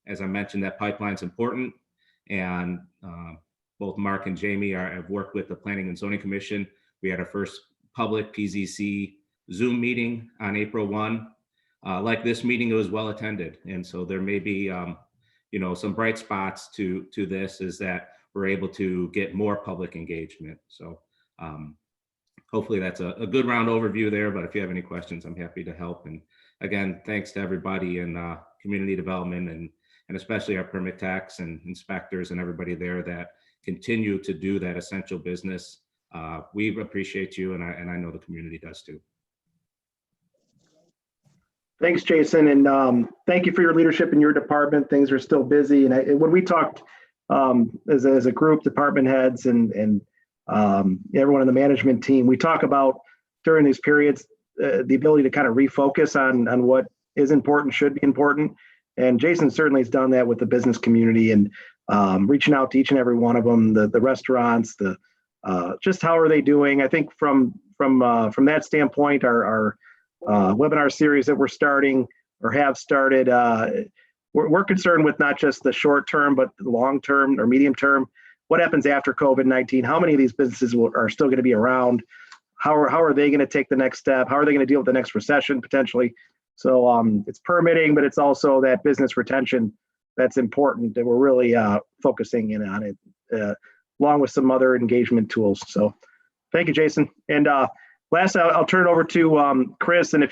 as I mentioned, that pipeline's important. And both Mark and Jamie have worked with the Planning and Zoning Commission. We had our first public PZC Zoom meeting on April 1. Like this meeting, it was well attended. And so there may be some bright spots to this, is that we're able to get more public engagement. So hopefully that's a good round overview there, but if you have any questions, I'm happy to help. And again, thanks to everybody in community development and especially our permit techs and inspectors and everybody there that continue to do that essential business. We appreciate you, and I know the community does too. Thanks, Jason, and thank you for your leadership in your department. Things are still busy, and when we talked as a group, department heads and everyone in the management team, we talk about during these periods the ability to kind of refocus on what is important, should be important. And Jason certainly has done that with the business community and reaching out to each and every one of them, the restaurants, just how are they doing? I think from that standpoint, our webinar series that we're starting or have started, we're concerned with not just the short term, but the long term or medium term. What happens after COVID-19? How many of these businesses are still going to be around? How are they going to take the next step? How are they going to deal with the next recession potentially? So it's permitting, but it's also that business retention that's important that we're really focusing in on it, along with some other engagement tools. So thank you, Jason. And last, I'll turn it over to Chris. And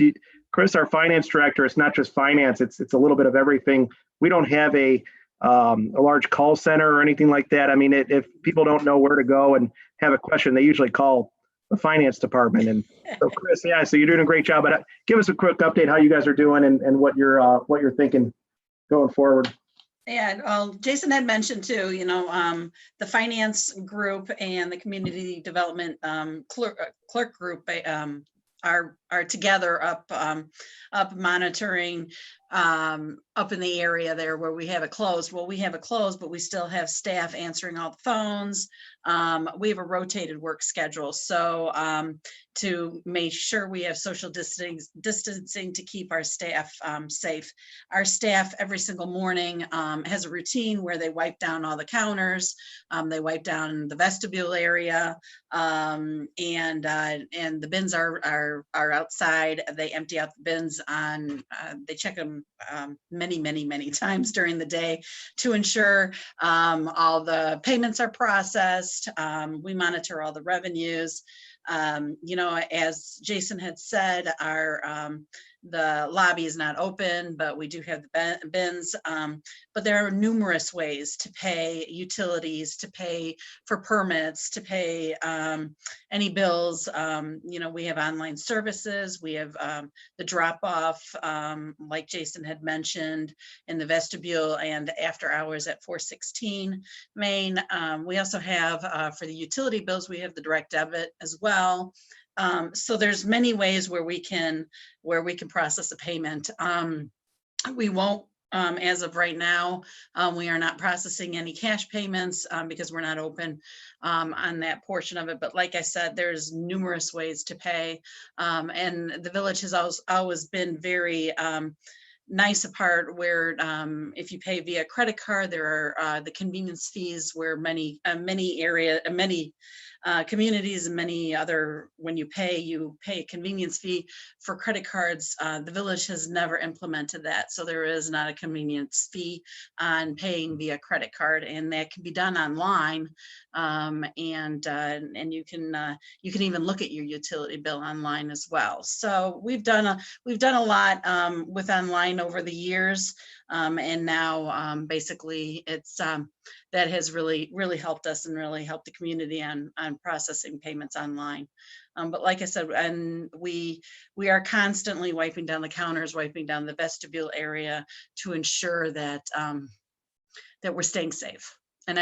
Chris, our finance director, it's not just finance, it's a little bit of everything. We don't have a large call center or anything like that. I mean, if people don't know where to go and have a question, they usually call the finance department. And so Chris, yeah, so you're doing a great job, but give us a quick update how you guys are doing and what you're thinking going forward. Yeah, well, Jason had mentioned too, the finance group and the community development clerk group are together up monitoring up in the area there where we have it closed. Well, we have it closed, but we still have staff answering all the phones. We have a rotated work schedule. So to make sure we have social distancing to keep our staff safe. Our staff every single morning has a routine where they wipe down all the counters, they wipe down the vestibule area, and the bins are outside. They empty out the bins they check them many times during the day to ensure all the payments are processed. We monitor all the revenues. As Jason had said, the lobby is not open, but we do have the bins. But there are numerous ways to pay utilities, to pay for permits, to pay any bills. We have online services. We have the drop off, like Jason had mentioned, in the vestibule and after hours at 416 Main. We also have for the utility bills, we have the direct debit as well. So there's many ways where we can process a payment. We won't, as of right now, we are not processing any cash payments because we're not open on that portion of it. But like I said, there's numerous ways to pay. And the village has always been very nice part where if you pay via credit card, there are the convenience fees where many communities and many other, when you pay a convenience fee. For credit cards. The village has never implemented that. So there is not a convenience fee on paying via credit card, and that can be done online. And you can even look at your utility bill online as well. So we've done a lot with online over the years. And now basically it's that has really helped us and really helped the community on processing payments online. But like I said, and we are constantly wiping down the counters, wiping down the vestibule area to ensure that that we're staying safe. And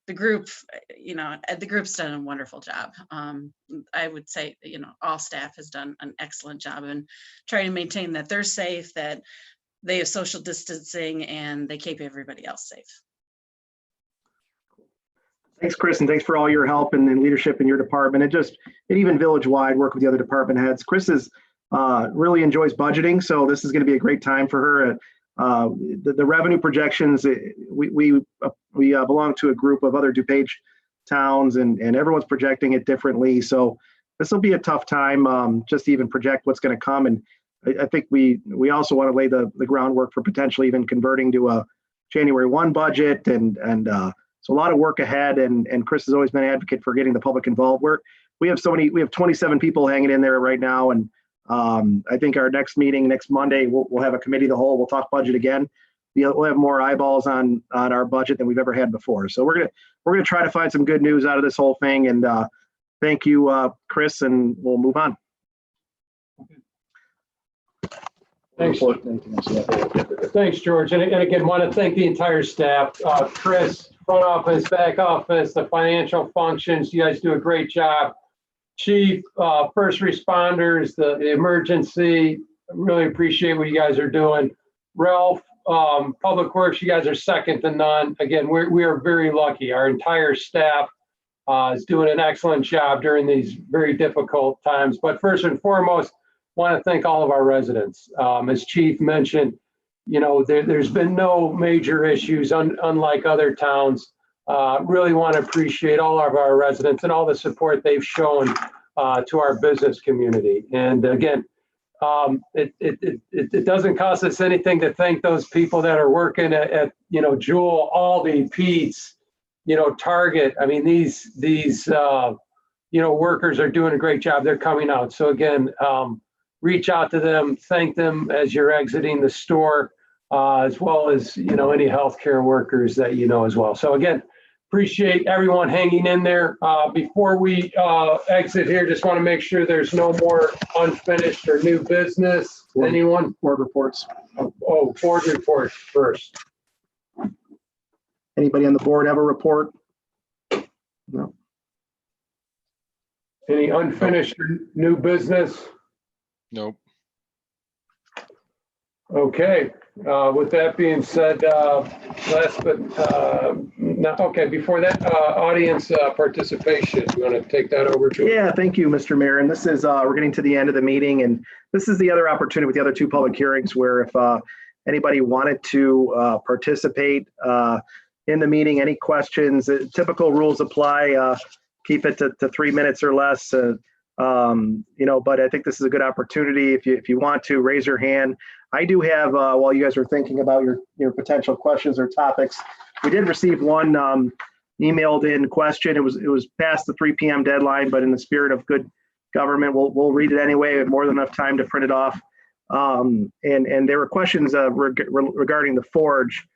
the group, the group's done a wonderful job. I would say, all staff has done an excellent job in trying to maintain that they're safe, that they have social distancing, and they keep everybody else safe. Thanks, Chris, and thanks for all your help and leadership in your department, and even village-wide work with the other department heads. Chris really enjoys budgeting, so this is going to be a great time for her. The revenue projections, we belong to a group of other DuPage towns, and everyone's projecting it differently. So this will be a tough time just to even project what's going to come. And I think we also want to lay the groundwork for potentially even converting to a January 1 budget, and so a lot of work ahead. And Chris has always been an advocate for getting the public involved. We have 27 people hanging in there right now, and I think our next meeting next Monday we'll have a committee of the whole. We'll talk budget again. We'll have more eyeballs on our budget than we've ever had before. So we're gonna try to find some good news out of this whole thing. And thank you, Chris, and we'll move on. Thanks. Thanks, George. And again, want to thank the entire staff, Chris, front office, back office, the financial functions. You guys do a great job. Chief, first responders, the emergency, really appreciate what you guys are doing. Ralph, Public Works, you guys are second to none. Again, we are very lucky. Our entire staff is doing an excellent job during these very difficult times. But first and foremost, want to thank all of our residents. As Chief mentioned, there's been no major issues, unlike other towns. Really want to appreciate all of our residents and all the support they've shown to our business community. And again, it doesn't cost us anything to thank those people that are working at Jewel, Aldi, Pete's, Target. I mean, these workers are doing a great job. They're coming out. So again, reach out to them, thank them as you're exiting the store, as well as, any healthcare workers that as well. So again, appreciate everyone hanging in there. Before we exit here, just want to make sure there's no more unfinished or new business. Anyone? Board reports. Oh, board reports first. Anybody on the board have a report? No. Any unfinished or new business? Nope. Okay. With that being said, before that, audience participation. You want to take that over, George? Yeah, thank you, Mr. Mayor. And this is, we're getting to the end of the meeting, and this is the other opportunity with the other two public hearings where if anybody wanted to participate in the meeting, any questions, typical rules apply. Keep it to 3 minutes or less. But I think this is a good opportunity. If you want to raise your hand, I do have, while you guys are thinking about your potential questions or topics, we did receive one emailed in question. It was past the 3 p.m. deadline, but in the spirit of good government, we'll read it anyway. We have more than enough time to print it off. And there were questions regarding the forge.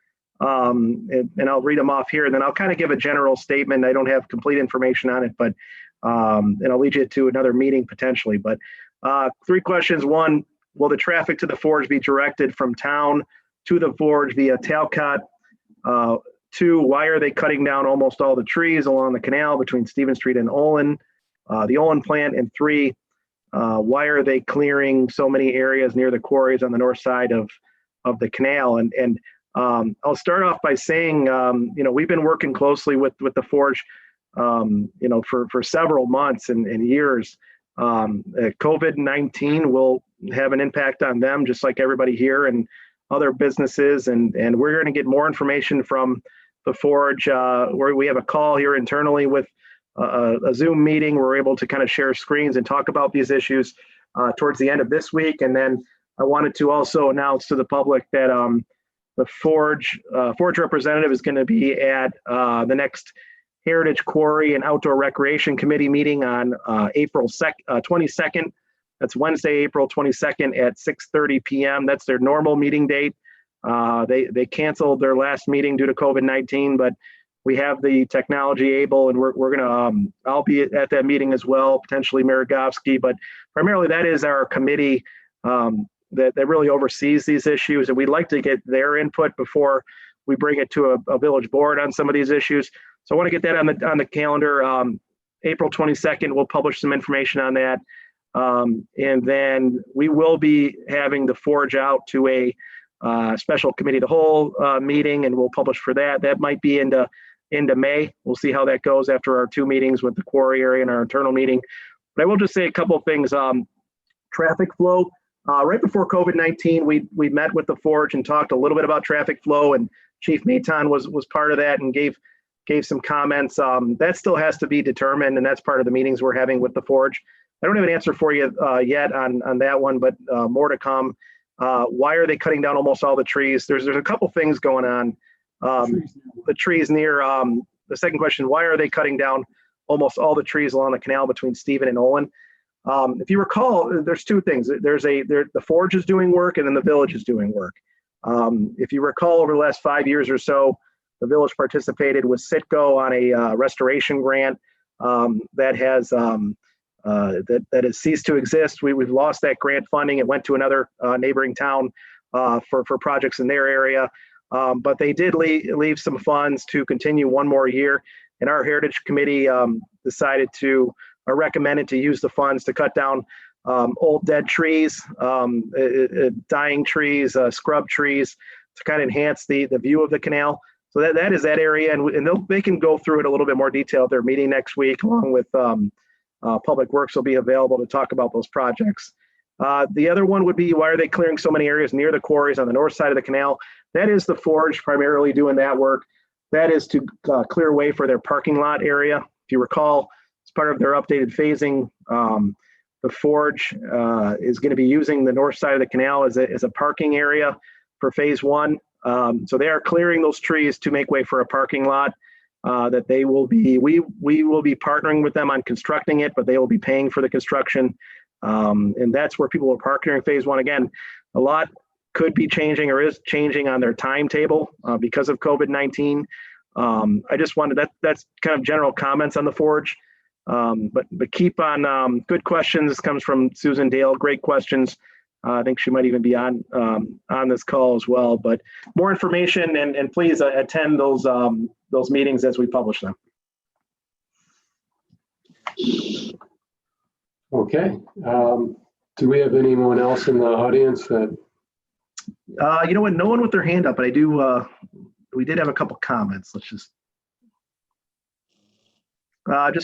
And I'll read them off here, and then I'll kind of give a general statement. I don't have complete information on it, but and I'll lead you to another meeting potentially. But 3 questions. 1, will the traffic to the forge be directed from town to the forge via Talcott? 2, why are they cutting down almost all the trees along the canal between Stevens Street and Olin, the Olin plant? And 3, why are they clearing so many areas near the quarries on the north side of the canal? And I'll start off by saying, we've been working closely with the forge, for several months and years. COVID-19 will have an impact on them, just like everybody here and other businesses. And we're going to get more information from the Forge, where we have a call here internally with a Zoom meeting. We're able to kind of share screens and talk about these issues towards the end of this week. And then I wanted to also announce to the public that the Forge representative is going to be at the next Heritage Quarry and Outdoor Recreation Committee meeting on April 22nd. That's Wednesday, April 22nd at 6:30 p.m. That's their normal meeting date. They canceled their last meeting due to COVID-19, but we have the technology able, and we're gonna. I'll be at that meeting as well, potentially Marigovsky, but primarily that is our committee that really oversees these issues, and we'd like to get their input before we bring it to a village board on some of these issues. So I want to get that on the calendar. April 22nd, we'll publish some information on that. And then we will be having the Forge out to a special committee of the whole meeting, and we'll publish for that. That might be into May. We'll see how that goes after our 2 meetings with the quarry area and our internal meeting. But I will just say a couple of things. Traffic flow. Right before COVID-19, we met with the Forge and talked a little bit about traffic flow, and Chief Maton was part of that and gave some comments. That still has to be determined, and that's part of the meetings we're having with the Forge. I don't have an answer for you yet on that one, but more to come. Why are they cutting down almost all the trees? There's a couple things going on. The trees near, the second question, why are they cutting down almost all the trees along the canal between Stephen and Olin? If you recall, there's 2 things. The Forge is doing work, and then the village is doing work. If you recall, over the last 5 years or so, the village participated with Citgo on a restoration grant that has ceased to exist. We've lost that grant funding. It went to another neighboring town for projects in their area. But they did leave some funds to continue 1 more year. And our Heritage Committee decided to recommended to use the funds to cut down old dead trees, dying trees, scrub trees, to kind of enhance the view of the canal. So that is that area, and they can go through it a little bit more detail. Their meeting next week, along with Public Works, will be available to talk about those projects. The other one would be, why are they clearing so many areas near the quarries on the north side of the canal? That is the Forge primarily doing that work. That is to clear way for their parking lot area. If you recall, as part of their updated phasing, the Forge is going to be using the north side of the canal as a parking area for phase 1. So they are clearing those trees to make way for a parking lot that they will be, we will be partnering with them on constructing it, but they will be paying for the construction. And that's where people will park during phase 1. Again, a lot could be changing or is changing on their timetable because of COVID-19. I just wanted, that's kind of general comments on the Forge. But keep on good questions. This comes from Susan Dale. Great questions. I think she might even be on this call as well. But more information and please attend those meetings as we publish them. Okay. Do we have anyone else in the audience that? You know what? No one with their hand up, but I do. We did have a couple comments. Let's just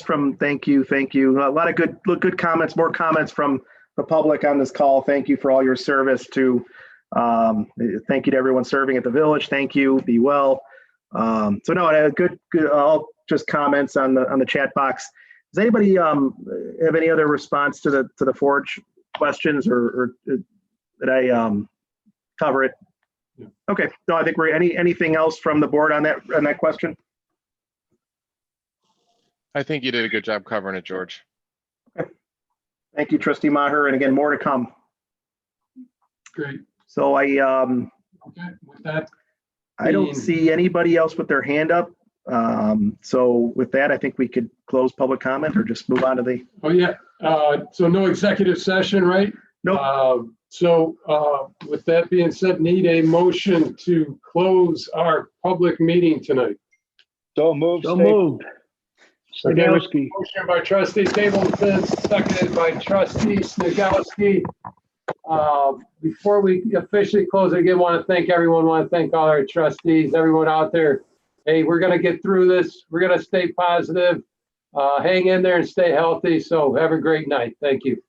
from thank you. A lot of good comments. More comments from the public on this call. Thank you for all your service. Thank you to everyone serving at the village. Thank you. Be well. So no, good. All just comments on the chat box. Does anybody have any other response to the Forge questions, or did I cover it? Yeah. Okay. No, I think we're anything else from the board on that question? I think you did a good job covering it, George. Okay. Thank you, Trustee Maher. And again, more to come. Great. So okay, with that, I don't see anybody else with their hand up. So with that, I think we could close public comment or just move on to the. Oh yeah. So no executive session, right? Nope. So with that being said, need a motion to close our public meeting tonight. So moved. Snigalski. Motion by Trustee Tableton, seconded by Trustee Snigalski. Before we officially close it, again, want to thank everyone. Want to thank all our trustees, everyone out there. Hey, we're going to get through this. We're going to stay positive, hang in there and stay healthy. So have a great night. Thank you.